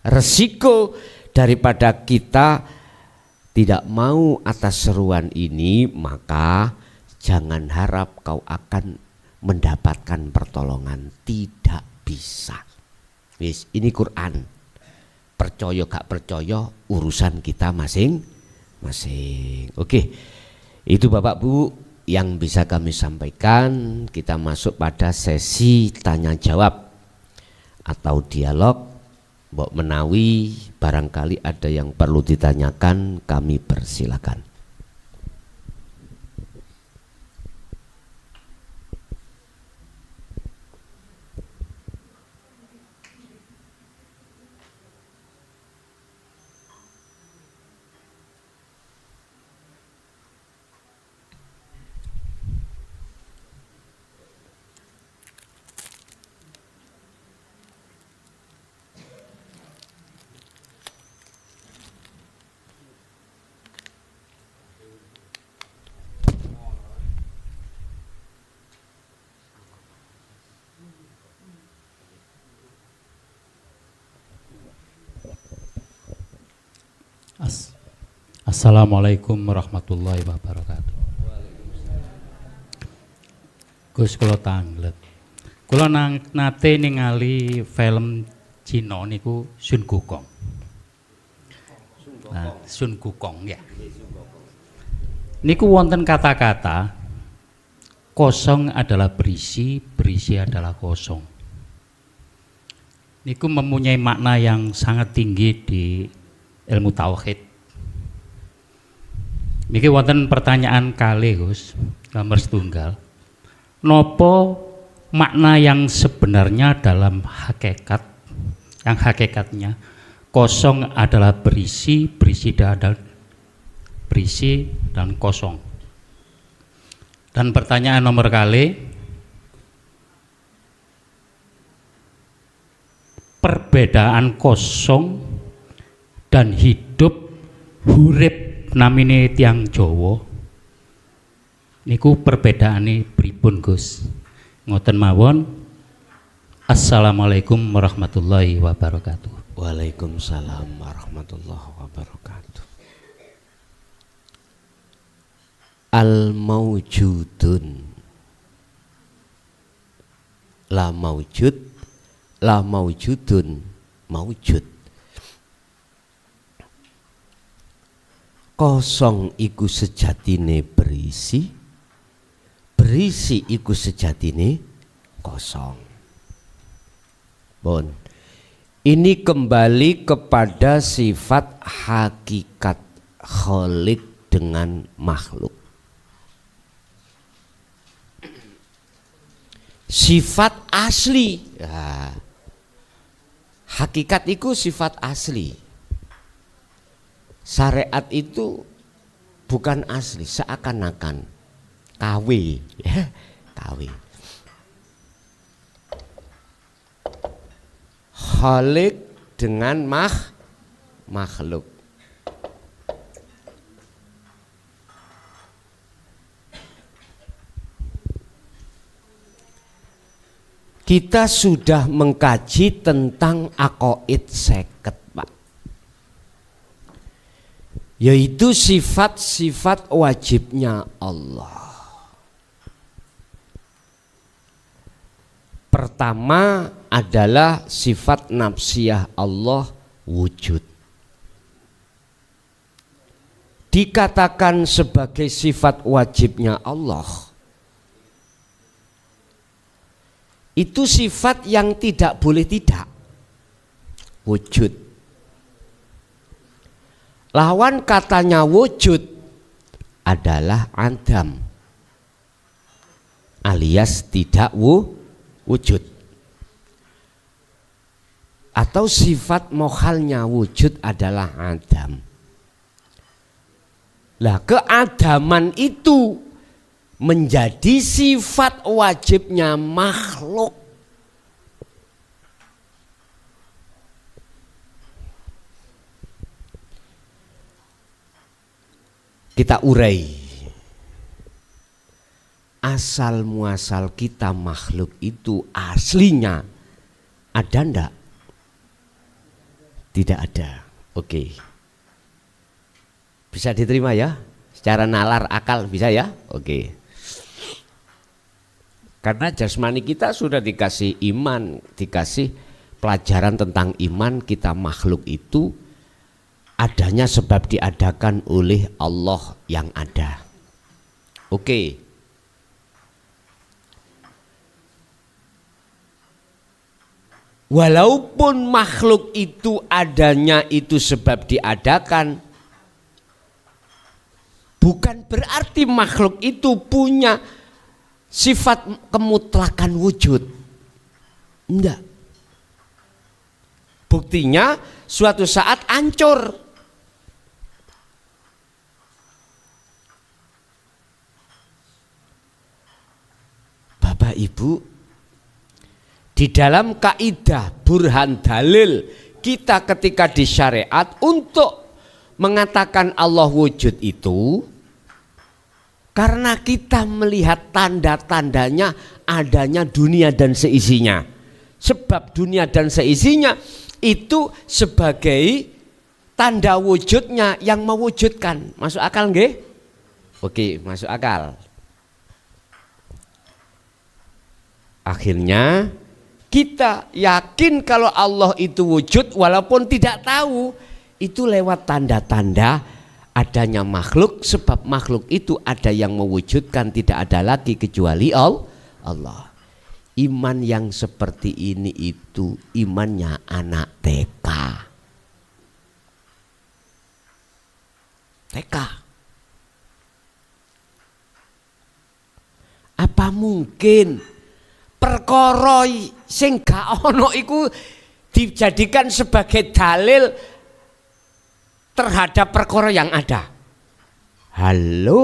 Speaker 2: Resiko daripada kita tidak mau atas seruan ini, maka jangan harap kau akan mendapatkan pertolongan. Tidak bisa. Ini Quran. Percaya gak percaya urusan kita masing-masing. Oke, itu Bapak Bu yang bisa kami sampaikan. Kita masuk pada sesi tanya jawab atau dialog. Mbok menawi barangkali ada yang perlu ditanyakan, kami persilakan.
Speaker 3: Assalamualaikum warahmatullahi wabarakatuh. Gus kula tanglet. Kula nate ningali film Cina niku Sun Gokong. Nah, Sun Gokong ya. Niku wonten kata-kata kosong adalah berisi, berisi adalah kosong. Niku mempunyai makna yang sangat tinggi di ilmu tauhid. Niki wonten pertanyaan kalih Gus, nomor setunggal. Nopo makna yang sebenarnya dalam hakikat, yang hakikatnya kosong adalah berisi, berisi dan kosong. Dan pertanyaan nomor kali, perbedaan kosong dan hidup hurip namine tiang Jawa niku perbedaane pripun Gus? Ngoten mawon. Assalamualaikum warahmatullahi wabarakatuh.
Speaker 2: Waalaikumsalam warahmatullahi wabarakatuh. Al-mawjudun, la mawjud, la mawjudun, mawjud. Kosong iku sejatine berisi, berisi iku sejatine kosong. Bon, ini kembali kepada sifat hakikat khalik dengan makhluk. Sifat asli, ya. Hakikat iku sifat asli. Syariat itu bukan asli, seakan-akan KW, ya, KW. Khalik dengan makhluk. Kita sudah mengkaji tentang aqaid 50, Pak. Yaitu sifat-sifat wajibnya Allah. Pertama adalah sifat nafsiyah Allah wujud. Dikatakan sebagai sifat wajibnya Allah. Itu sifat yang tidak boleh tidak. Wujud. Lawan katanya wujud adalah adam, alias tidak wujud. Atau sifat mokhalnya wujud adalah adam. Lah keadaman itu menjadi sifat wajibnya makhluk. Kita urai. Asal muasal kita makhluk itu aslinya ada ndak? Tidak ada. Oke. Bisa diterima ya? Secara nalar akal bisa ya? Oke. Karena jasmani kita sudah dikasih iman, dikasih pelajaran tentang iman, kita makhluk itu adanya sebab diadakan oleh Allah yang ada. Oke. Walaupun makhluk itu adanya itu sebab diadakan, bukan berarti makhluk itu punya sifat kemutlakan wujud. Enggak. Buktinya suatu saat hancur. Bapak Ibu, di dalam kaidah burhan dalil kita ketika di syariat untuk mengatakan Allah wujud itu karena kita melihat tanda-tandanya adanya dunia dan seisinya. Sebab dunia dan seisinya itu sebagai tanda wujudnya yang mewujudkan. Masuk akal nggih? Oke, masuk akal. Akhirnya kita yakin kalau Allah itu wujud walaupun tidak tahu itu lewat tanda-tanda adanya makhluk, sebab makhluk itu ada yang mewujudkan, tidak ada lagi kecuali Allah. Iman yang seperti ini itu imannya anak TK. Apa mungkin perkara sing gak ono iku dijadikan sebagai dalil terhadap perkara yang ada? Halo,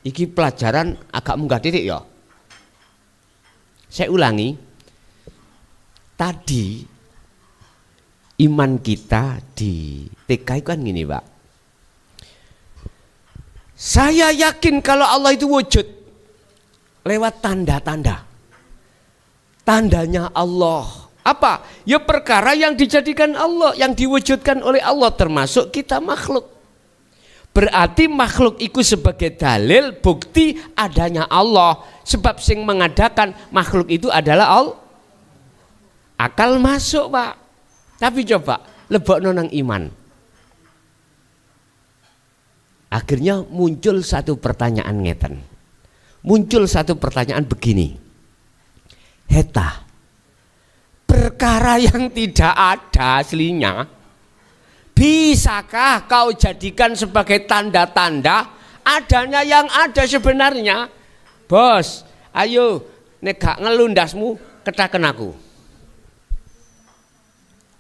Speaker 2: iki pelajaran agak munggah titik ya. Saya ulangi, tadi iman kita di TK kan gini Pak. Saya yakin kalau Allah itu wujud lewat tanda-tanda. Tandanya Allah apa? Ya perkara yang dijadikan Allah, yang diwujudkan oleh Allah, termasuk kita makhluk. Berarti makhluk itu sebagai dalil bukti adanya Allah. Sebab sing mengadakan makhluk itu adalah Allah. Akal masuk Pak. Tapi coba lebokno nang iman. Akhirnya muncul satu pertanyaan ngeten. Muncul satu pertanyaan begini. Heta, perkara yang tidak ada aslinya, bisakah kau jadikan sebagai tanda-tanda adanya yang ada sebenarnya? Bos, ayo nek gak ngelundasmu ketaken aku.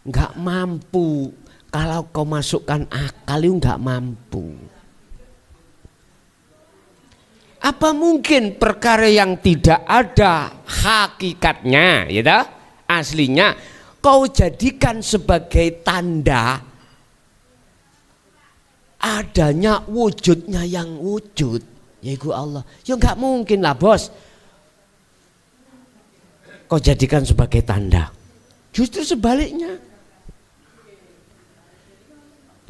Speaker 2: Enggak mampu. Kalau kau masukkan akal itu enggak mampu. Apa mungkin perkara yang tidak ada hakikatnya, ya dah, aslinya kau jadikan sebagai tanda adanya wujudnya yang wujud, yaitu Allah? Ya nggak mungkin lah bos. Kau jadikan sebagai tanda. Justru sebaliknya.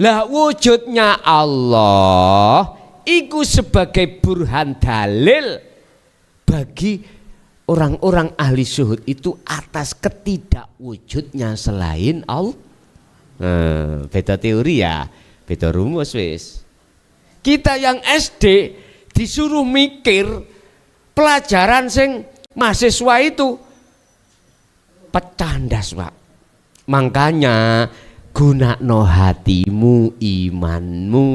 Speaker 2: Lah wujudnya Allah iku sebagai burhan dalil bagi orang-orang ahli syuhud itu atas ketidakwujudnya selain Allah. Beda teori ya, beda rumus wis. Kita yang SD disuruh mikir pelajaran sing mahasiswa itu pecandas Pak. Makanya gunakno hatimu, imanmu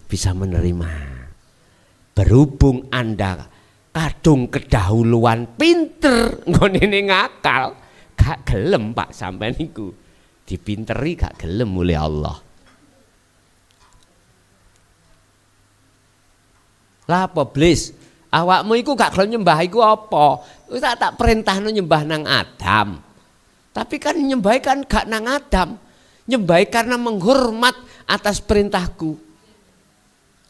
Speaker 2: bisa menerima. Berhubung Anda kadung kedahuluan pinter nggone ngakal, gak gelem Pak sampean niku. Dipinteri gak gelem oleh Allah. Lah apa blis? Awakmu iku gak gelem nyembah iku apa? Wis tak perintahno nyembah nang Adam. Tapi kan nyembah kan gak nang Adam. Nyembah karena menghormat atas perintahku.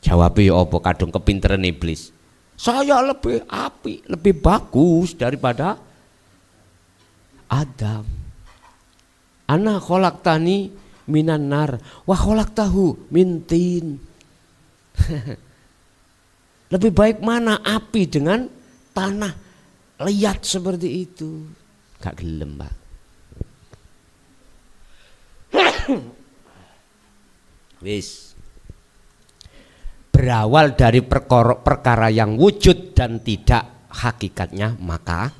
Speaker 2: Jawabnya apa kadung kepinteran iblis? Saya lebih apik, lebih bagus daripada Adam. Ana khalaqtani minan nar wa khalaqtahu min tin. Lebih baik mana api dengan tanah liat seperti itu? Gak gelem, Pak. Wis. Berawal dari perkara yang wujud dan tidak hakikatnya, maka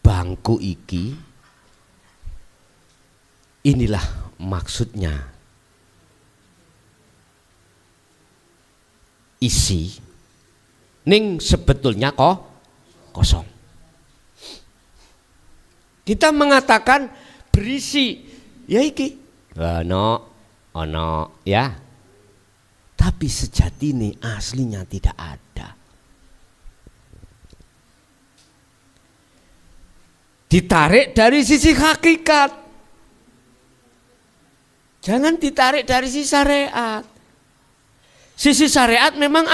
Speaker 2: bangku iki inilah maksudnya. Isi ning sebetulnya kosong. Kita mengatakan berisi ya iki ono ya, tapi sejatine aslinya tidak ada. Ditarik dari sisi hakikat, jangan ditarik dari sisi syariat. Sisi syariat memang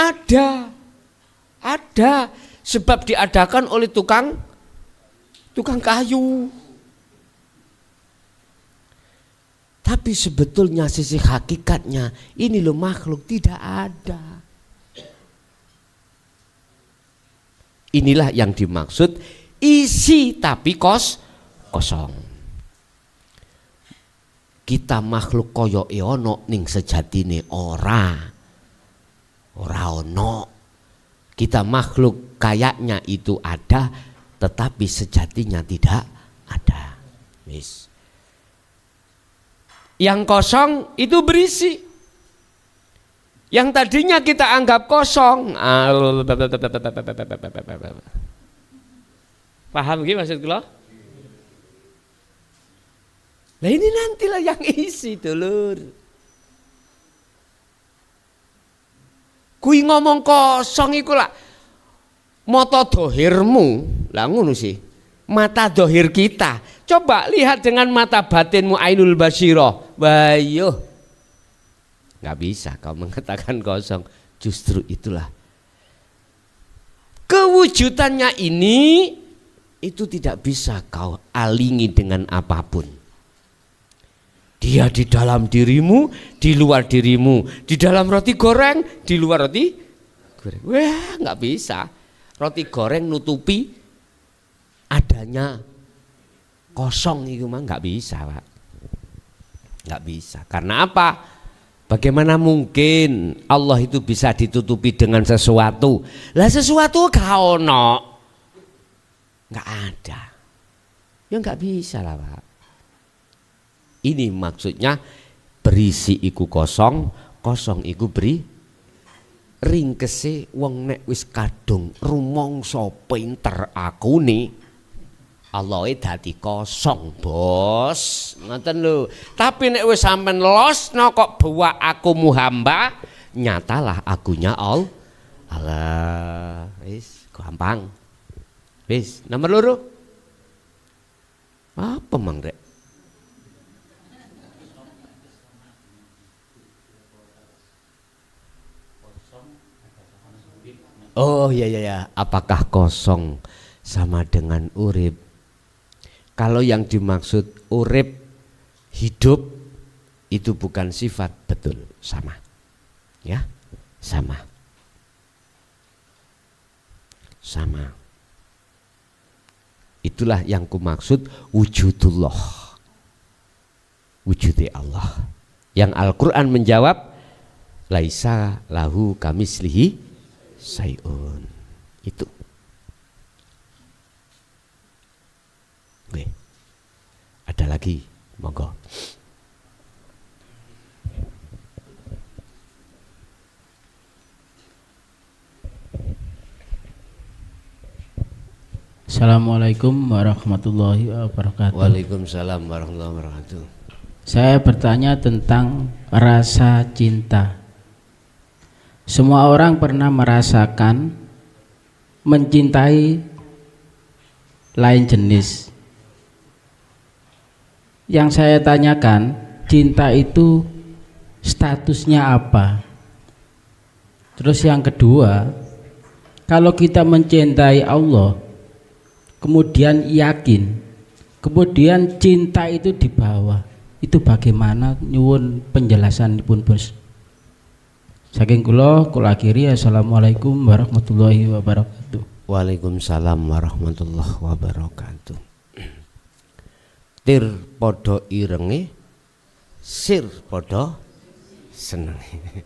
Speaker 2: ada sebab diadakan oleh tukang kayu. Tapi sebetulnya sisi hakikatnya ini loh makhluk tidak ada. Inilah yang dimaksud isi tapi kosong. Kita makhluk koyo ono ning sejatine ora ono. Kita makhluk kayaknya itu ada, tetapi sejatinya tidak ada. Wis. Yang kosong itu berisi. Yang tadinya kita anggap kosong. Paham gak maksud kula? Nah ini nantilah yang isi dulur. Kui ngomong kosong iku lah mata dohirmu lah ngono sih, mata dohir kita. Coba lihat dengan mata batinmu ainul basyirah. Bayo nggak bisa kau mengatakan kosong. Justru itulah kewujudannya ini, itu tidak bisa kau alingi dengan apapun. Dia di dalam dirimu, di luar dirimu, di dalam roti goreng, di luar roti goreng. Wah, nggak bisa. Roti goreng nutupi adanya kosong itu mah nggak bisa, Pak. Nggak bisa. Karena apa? Bagaimana mungkin Allah itu bisa ditutupi dengan sesuatu? Lah sesuatu gak ono, nggak ada. Ya nggak bisa lah, Pak. Ini maksudnya berisi iku kosong, kosong iku beri. Ringkese wong nek wis kadung rumangsa pinter akune, Allahe dadi kosong, Bos. Ngoten lho. Tapi nek wis sampean losno kok bawa aku hamba, nyatalah akunya Allah. Wis gampang. Wis, nomor 2. Apa mang rek? Oh ya. Apakah kosong sama dengan urip? Kalau yang dimaksud urip hidup itu bukan sifat, betul, sama. Ya, sama. Itulah yang kumaksud wujudullah. Wujudi Allah. Yang Al-Qur'an menjawab laisa lahu kamislihi sayun. Itu. Oke. Ada lagi, monggo.
Speaker 4: Assalamualaikum warahmatullahi wabarakatuh.
Speaker 2: Waalaikumsalam warahmatullahi wabarakatuh.
Speaker 4: Saya bertanya tentang rasa cinta. Semua orang pernah merasakan mencintai lain jenis. Yang saya tanyakan, cinta itu statusnya apa? Terus yang kedua, kalau kita mencintai Allah, kemudian yakin, kemudian cinta itu di bawah, itu bagaimana? Nyuwun penjelasan pun bos. Saking kula akhiri, assalamualaikum warahmatullahi wabarakatuh.
Speaker 2: Waalaikumsalam warahmatullahi wabarakatuh. Tir podo irenge, sir podo senenge.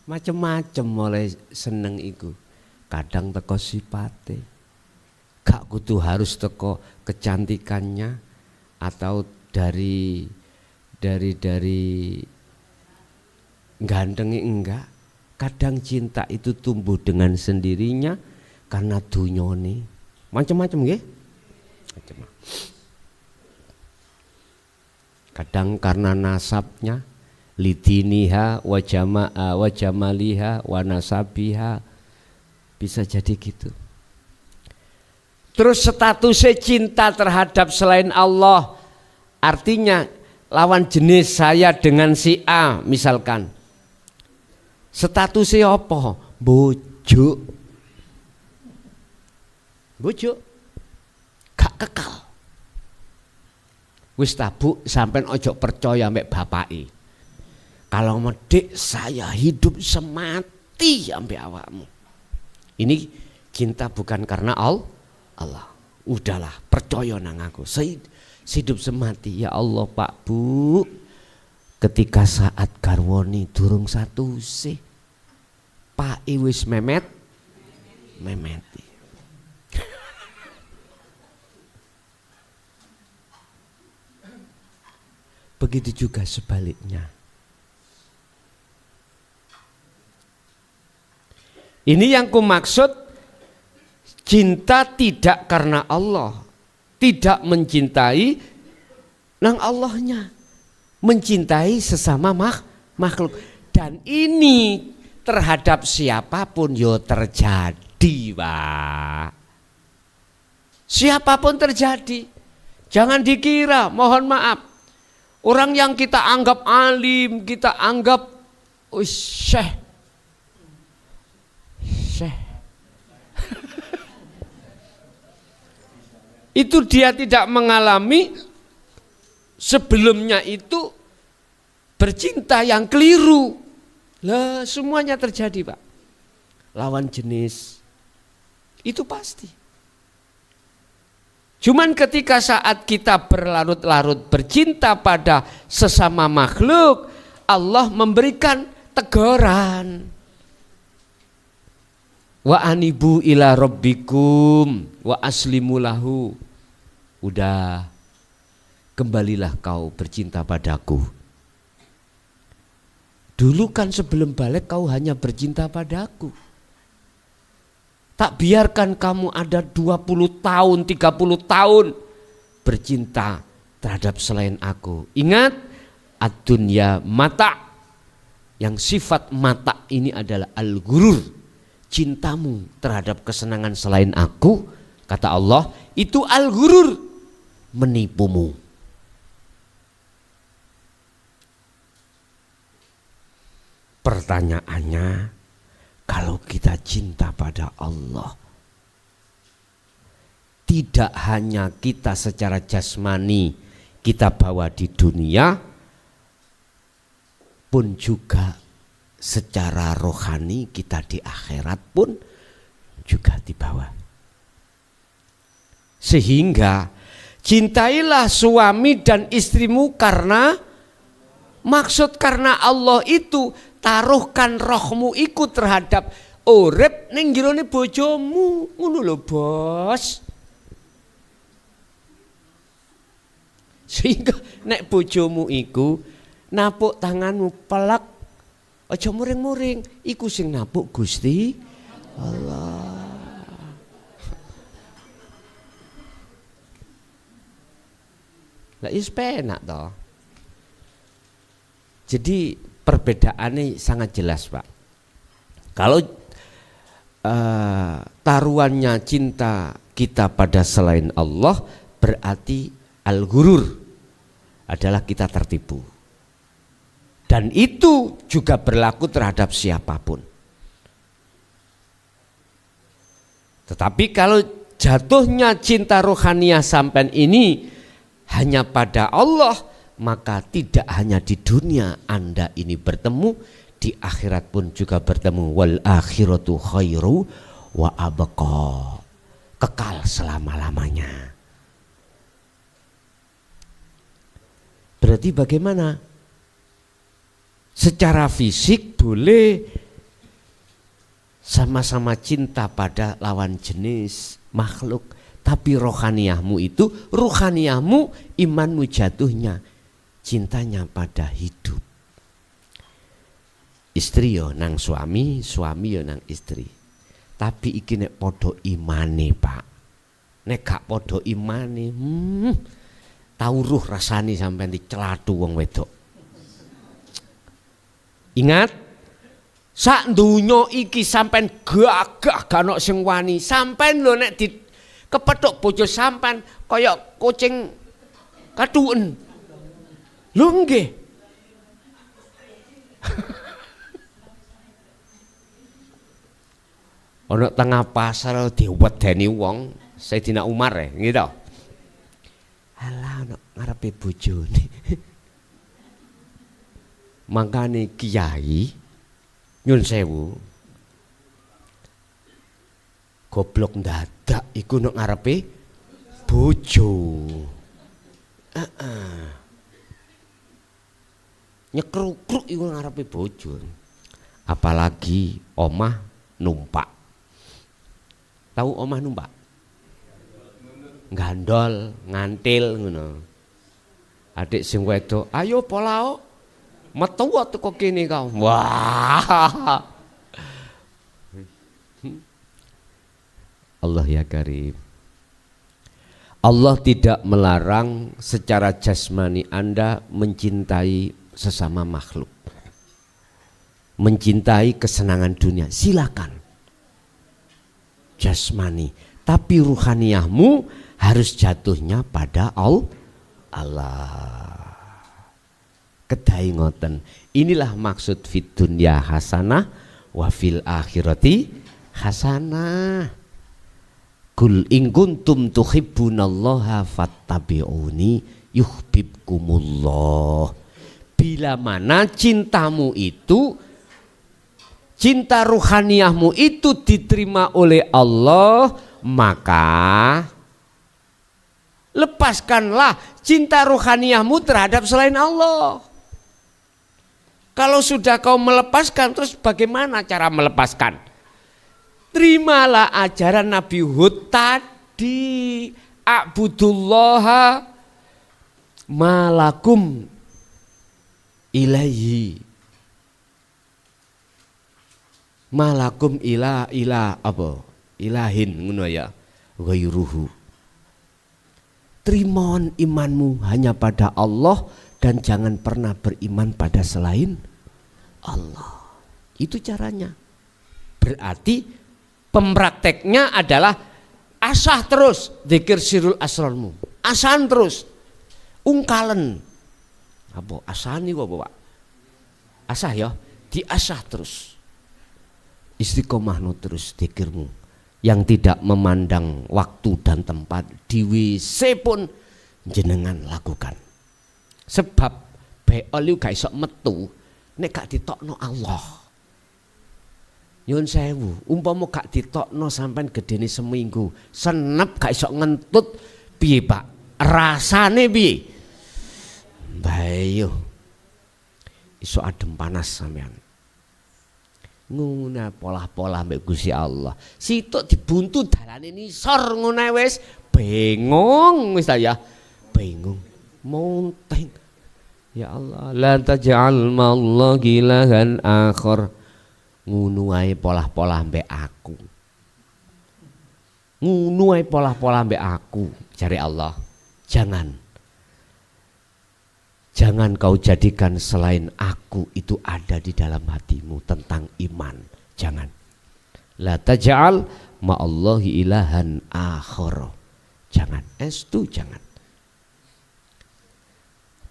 Speaker 2: Macem-macem mulai seneng iku. Kadang teko sipate, gak kudu harus teko kecantikannya atau dari gandengi, enggak. Kadang cinta itu tumbuh dengan sendirinya karena dunyone. Macam-macam nggih. Kadang karena nasabnya, lidiniha wa jama'a wa jamaliha wa nasabiha, bisa jadi gitu. Terus statusnya cinta terhadap selain Allah, artinya lawan jenis saya dengan si A misalkan. Statusnya apa? Bojo. Bojo. Gak kekal. Wis tabu sampean ojo percaya mbek bapake. Kalau medek saya hidup semati sampai awakmu. Ini cinta bukan karena Allah. Udahlah, percaya nang aku. Hidup semati. Ya Allah Pak Bu, ketika saat garwoni durung satu sih, Pak wis memeti. Begitu juga sebaliknya. Ini yang ku maksud, cinta tidak karena Allah, tidak mencintai nang Allahnya, mencintai sesama makhluk. Dan ini terhadap siapapun yo terjadi, Pak. Siapapun terjadi. Jangan dikira, mohon maaf, orang yang kita anggap alim, kita anggap syekh. Itu dia tidak mengalami sebelumnya itu bercinta yang keliru. Lah semuanya terjadi, Pak. Lawan jenis itu pasti. Cuman ketika saat kita berlarut-larut bercinta pada sesama makhluk, Allah memberikan teguran. Wa anibu ila rabbikum wa aslimu lahu. Udah, kembalilah kau bercinta padaku. Dulu kan sebelum balik kau hanya bercinta padaku. Tak biarkan kamu ada 20 tahun, 30 tahun bercinta terhadap selain aku. Ingat, ad-dunya mata. Yang sifat mata ini adalah al-ghurur. Cintamu terhadap kesenangan selain aku, kata Allah, itu al-ghurur, menipumu. Pertanyaannya, kalau kita cinta pada Allah, tidak hanya kita secara jasmani kita bawa di dunia, pun juga secara rohani kita di akhirat pun juga dibawa. Sehingga cintailah suami dan istrimu karena maksud karena Allah itu, taruhkan rohmu iku terhadap urip ning jerone bojomu, ngono lho Bos. Sehingga nek bojomu iku napuk tanganmu pelak, aja muring-muring, iku sing napuk Gusti Allah. Lah is penak to. Jadi perbedaannya sangat jelas, Pak. Kalau taruhannya cinta kita pada selain Allah, berarti al-ghurur adalah kita tertipu. Dan itu juga berlaku terhadap siapapun. Tetapi kalau jatuhnya cinta rohaniah sampean ini hanya pada Allah, maka tidak hanya di dunia Anda ini bertemu, di akhirat pun juga bertemu. Wal akhiratu khairu wa abqa, kekal selama-lamanya. Berarti bagaimana? Secara fisik boleh sama-sama cinta pada lawan jenis makhluk, tapi rohaniahmu itu, rohaniahmu, imanmu jatuhnya cintanya pada hidup. Istri yo nang suami, suami yo nang istri. Tapi iki nek podo imane, Pak. Nek gak podo imane, tau ruh rasani sampean dicelatu wong wedok. Ingat, sak donya iki sampean gagah gak ono sing wani. Sampean lho nek di kepethuk bojo sampean kaya kucing katuken. Lho nggih. Ono tengah pasar diwedeni wong Sayyidina Umar gitu. Alah ono ngarepe bojone. Mangkane kiai nyun sewu goblok ndadak iku nek ngarepe bojo. Nyekruk-kruk iku ngarepe bojo. Apalagi omah numpak. Tahu omah numpak? Gandol, ngantil ngono. Adik sing wedok, ayo polao. Metu teko kene kau. Wah. Allah ya Karim. Allah tidak melarang secara jasmani Anda mencintai sesama makhluk. Mencintai kesenangan dunia, silakan. Jasmani, tapi ruhaniyahmu harus jatuhnya pada Allah. Kedai ngoten. Inilah maksud fid dunya hasanah wa fil akhirati hasanah. Kul in kuntum tuhibbunallaha fattabi'uni yuhibbukumullah. Bila mana cintamu itu, cinta ruhaniyahmu itu diterima oleh Allah, maka lepaskanlah cinta ruhaniyahmu terhadap selain Allah. Kalau sudah kau melepaskan, terus bagaimana cara melepaskan? Terimalah ajaran Nabi Hud tadi, a'budullaha malakum ilaihi, malakum ila apa? Ilahin ngono ya, ghairuhu. Trimon imanmu hanya pada Allah dan jangan pernah beriman pada selain Allah. Itu caranya. Berarti pemprakteknya adalah asah terus dzikir sirul asrarmu. Asahan terus. Ungkalen. Apa asani apa, Pak? Asah ya, diasah terus. Istiqomah terus dzikirmu yang tidak memandang waktu dan tempat. Di WC pun jenengan lakukan. Sebab beol gak iso metu nek gak ditokno Allah. Nyun sewu, umpama gak ditokno sampean gedene seminggu, senep gak iso ngentut piye, Pak? Rasane piye? Bayo. Iso adem panas sampean. Nguna polah-polah mbek Gusti Allah. Situk dibuntu dalane nisor ngene wis bengong wis ya. Bengong. Monteng. Ya Allah, la taj'al ma'allahi ilahan akhar. Ngunu ae polah-polah mbek aku. Ngunu ae polah-polah mbek aku, jare Allah. Jangan. Jangan kau jadikan selain aku itu ada di dalam hatimu tentang iman. Jangan. La taj'al ma'allahi ilahan akhara. Jangan. Estu jangan.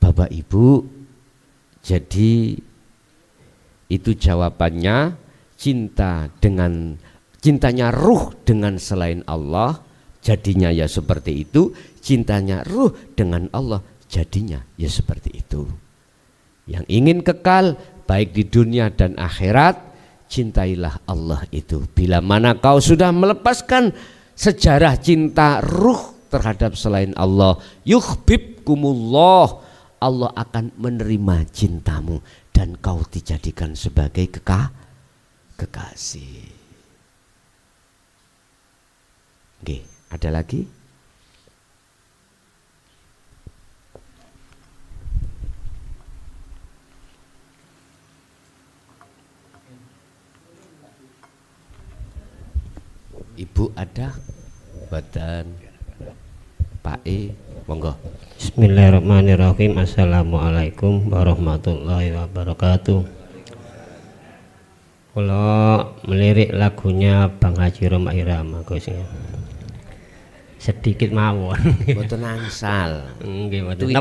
Speaker 2: Bapak Ibu, jadi itu jawabannya, cintanya ruh dengan selain Allah jadinya ya seperti itu, cintanya ruh dengan Allah jadinya ya seperti itu. Yang ingin kekal baik di dunia dan akhirat, cintailah Allah itu. Bila mana kau sudah melepaskan sejarah cinta ruh terhadap selain Allah, yuhibbukumullah, Allah akan menerima cintamu dan kau dijadikan sebagai kekasih. Oke, ada lagi? Ibu ada? Badan Pak E, monggo.
Speaker 5: Bismillahirrahmanirrahim. Assalamualaikum warahmatullahi wabarakatuh. Kalau melirik lagunya Bang Haji Roma Irama Gus, sedikit mawon.
Speaker 2: Boten angsal.
Speaker 5: Nggih, mboten.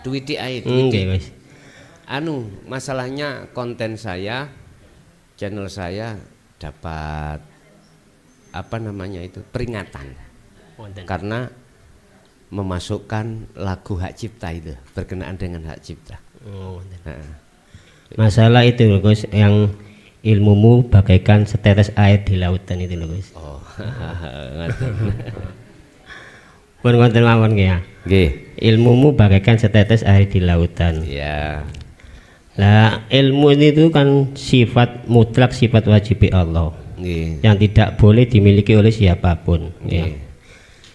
Speaker 2: Tweety ae.
Speaker 5: Nggih, Mas.
Speaker 2: Anu, masalahnya konten saya, channel saya dapat apa namanya itu, peringatan. Karena memasukkan lagu hak cipta itu, berkenaan dengan hak cipta.
Speaker 5: Masalah itu loh Gus, yang ilmumu bagaikan setetes air di lautan itu loh Gus.
Speaker 2: Oh.
Speaker 5: Pun konten mawon nggih ya.
Speaker 2: Nggih.
Speaker 5: Ilmumu bagaikan setetes air di lautan.
Speaker 2: Ya.
Speaker 5: Lah ilmu itu kan sifat mutlak, sifat wajib Allah.
Speaker 2: Nggih.
Speaker 5: Yang tidak boleh dimiliki oleh siapapun. Ya.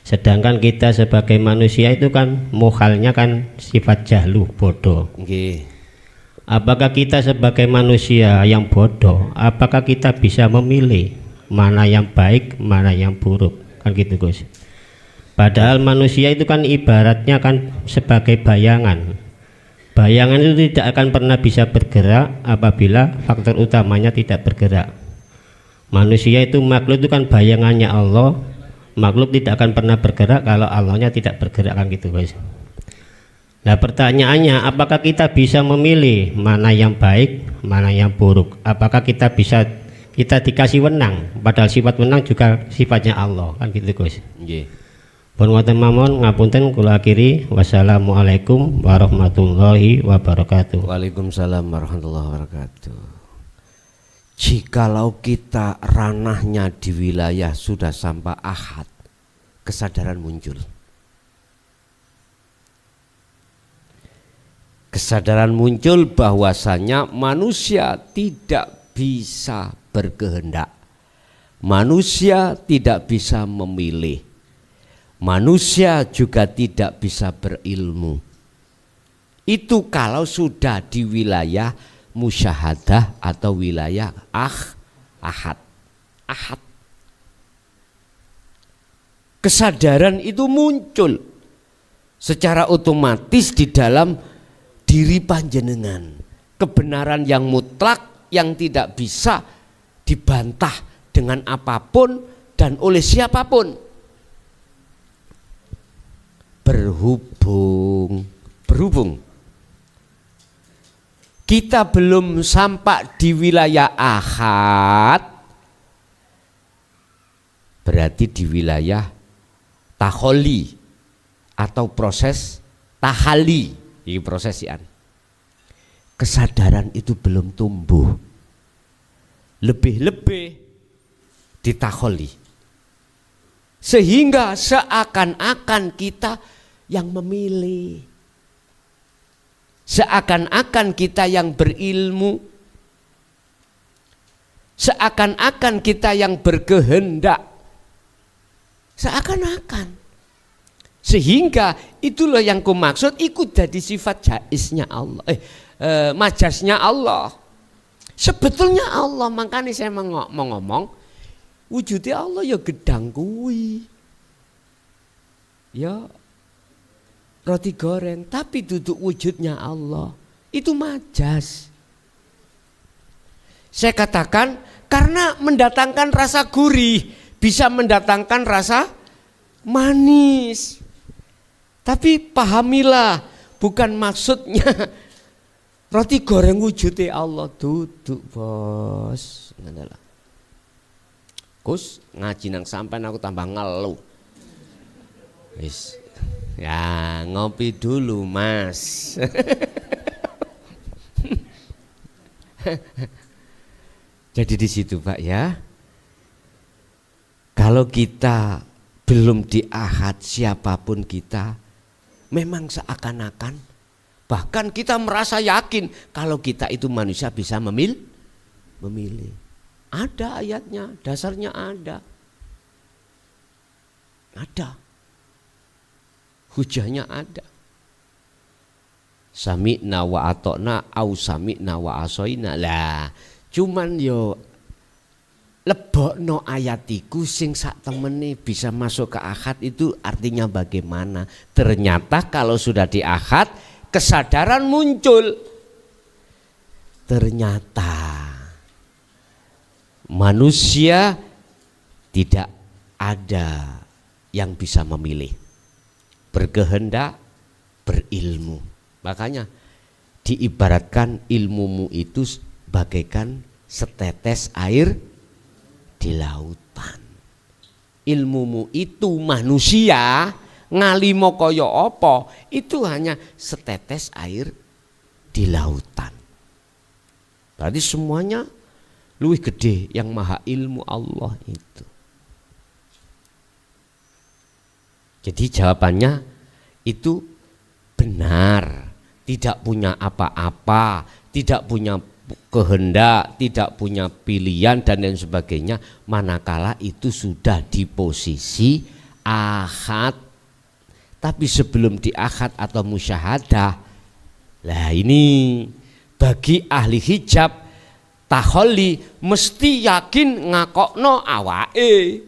Speaker 5: Sedangkan kita sebagai manusia itu kan mukhalnya kan sifat jahlu, bodoh.
Speaker 2: Nggih.
Speaker 5: Apakah kita sebagai manusia yang bodoh, apakah kita bisa memilih mana yang baik, mana yang buruk? Kan gitu Gus. Padahal manusia itu kan ibaratnya kan sebagai bayangan. Bayangan itu tidak akan pernah bisa bergerak apabila faktor utamanya tidak bergerak. Manusia itu makhluk itu kan bayangannya Allah. Makhluk tidak akan pernah bergerak kalau Allahnya tidak bergerak, kan gitu guys. Nah pertanyaannya, apakah kita bisa memilih mana yang baik, mana yang buruk? Apakah kita dikasih wenang? Padahal sifat wenang juga sifatnya Allah, kan gitu guys.
Speaker 2: Nggih.
Speaker 5: Pun wonten mawon ngapunten kula akhiri. Wassalamualaikum warahmatullahi wabarakatuh.
Speaker 2: Waalaikumsalam warahmatullahi wabarakatuh. Jikalau kita ranahnya di wilayah sudah sampai ahad, kesadaran muncul. Kesadaran muncul bahwasanya manusia tidak bisa berkehendak. Manusia tidak bisa memilih. Manusia juga tidak bisa berilmu. Itu kalau sudah di wilayah musyahadah atau wilayah ahad. Kesadaran itu muncul secara otomatis di dalam diri panjenengan. Kebenaran yang mutlak yang tidak bisa dibantah dengan apapun dan oleh siapapun. Berhubung kita belum sampai di wilayah ahad, berarti di wilayah taholi atau proses tahali. Ini prosesian. Kesadaran itu belum tumbuh. Lebih-lebih di taholi. Sehingga seakan-akan kita yang memilih. Seakan-akan kita yang berilmu, seakan-akan kita yang berkehendak, seakan-akan. Sehingga itulah yang kumaksud, ikut jadi sifat jaiznya Allah, majasnya Allah. Sebetulnya Allah, makanya saya mau ngomong, wujudnya Allah ya gedang kuwi, ya roti goreng, tapi duduk wujudnya Allah. Itu majas. Saya katakan karena mendatangkan rasa gurih, bisa mendatangkan rasa manis. Tapi pahamilah, bukan maksudnya roti goreng wujudnya Allah. Duduk bos. Kus ngaji nang sampean aku tambah ngeluh. Wis. Ya, ngopi dulu, Mas. Jadi di situ, Pak ya. Kalau kita belum di ahad siapapun kita, memang seakan-akan bahkan kita merasa yakin kalau kita itu manusia bisa memilih. Ada ayatnya, dasarnya ada. Ada. Hujahnya ada. Sami'na wa atokna au sami'na wa asoina. Lah, cuman yo lebokno ayatiku sing sak temene bisa masuk ke akad itu artinya bagaimana? Ternyata kalau sudah di akad kesadaran muncul. Ternyata manusia tidak ada yang bisa memilih. Berkehendak, berilmu. Makanya diibaratkan ilmumu itu bagaikan setetes air di lautan. Ilmumu itu manusia ngalimo kaya apa, itu hanya setetes air di lautan. Berarti semuanya luwih gede yang maha ilmu Allah itu. Jadi jawabannya itu benar, tidak punya apa-apa, tidak punya kehendak, tidak punya pilihan dan lain sebagainya, manakala itu sudah di posisi ahad. Tapi sebelum di ahad atau musyahadah, lah ini bagi ahli hijab taholli mesti yakin ngakokno awake.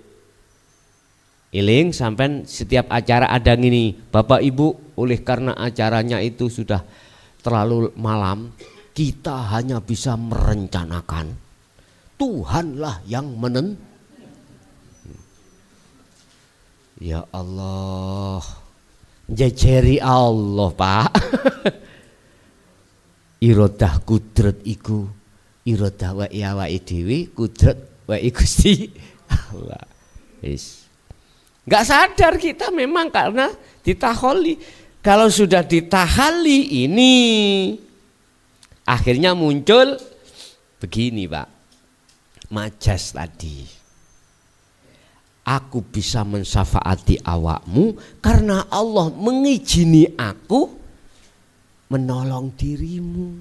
Speaker 2: Iling sampai setiap acara ada gini, Bapak Ibu, oleh karena acaranya itu sudah terlalu malam, kita hanya bisa merencanakan. Tuhanlah yang Ya Allah, jejeri Allah Pak. Irodah kudret iku, irodah wa dewi, kudret wa Gusti Allah. Yes. Gak sadar kita memang karena ditaholi. Kalau sudah ditahali ini akhirnya muncul begini Pak, majas tadi. Aku bisa mensyafaati awakmu karena Allah mengizini aku menolong dirimu.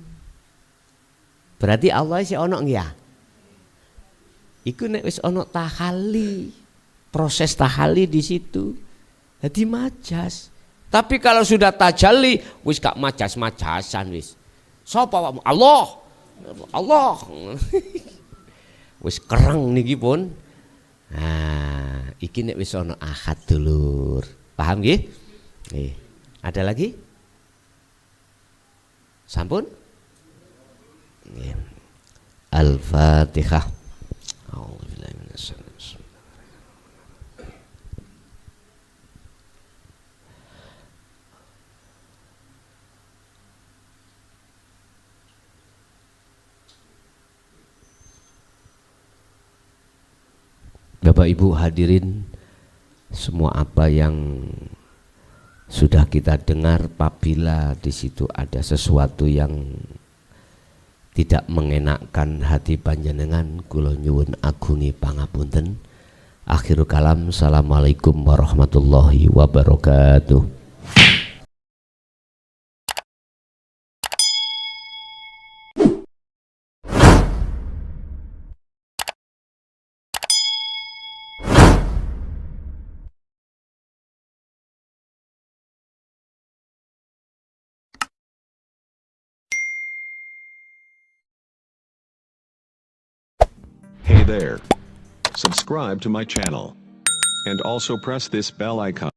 Speaker 2: Berarti Allah si ono ya. Iku nek wis ono tahali. Proses tahali di situ, jadi majas. Tapi kalau sudah tajalli, wis gak majas-majasan wis. Sapa awakmu? Allah, Allah. Wis kereng niki pun. Nah, iki nek wis ana ahad dulur. Paham nggih? Nggih. Ada lagi? Sampun? Nggih. Al-Fatihah. Bapak Ibu hadirin, semua apa yang sudah kita dengar, apabila di situ ada sesuatu yang tidak mengenakkan hati panjenengan, kula nyuwun agungé pangapunten. Akhirul kalam, assalamualaikum warahmatullahi wabarakatuh.
Speaker 6: Hey there. Subscribe to my channel. And also press this bell icon.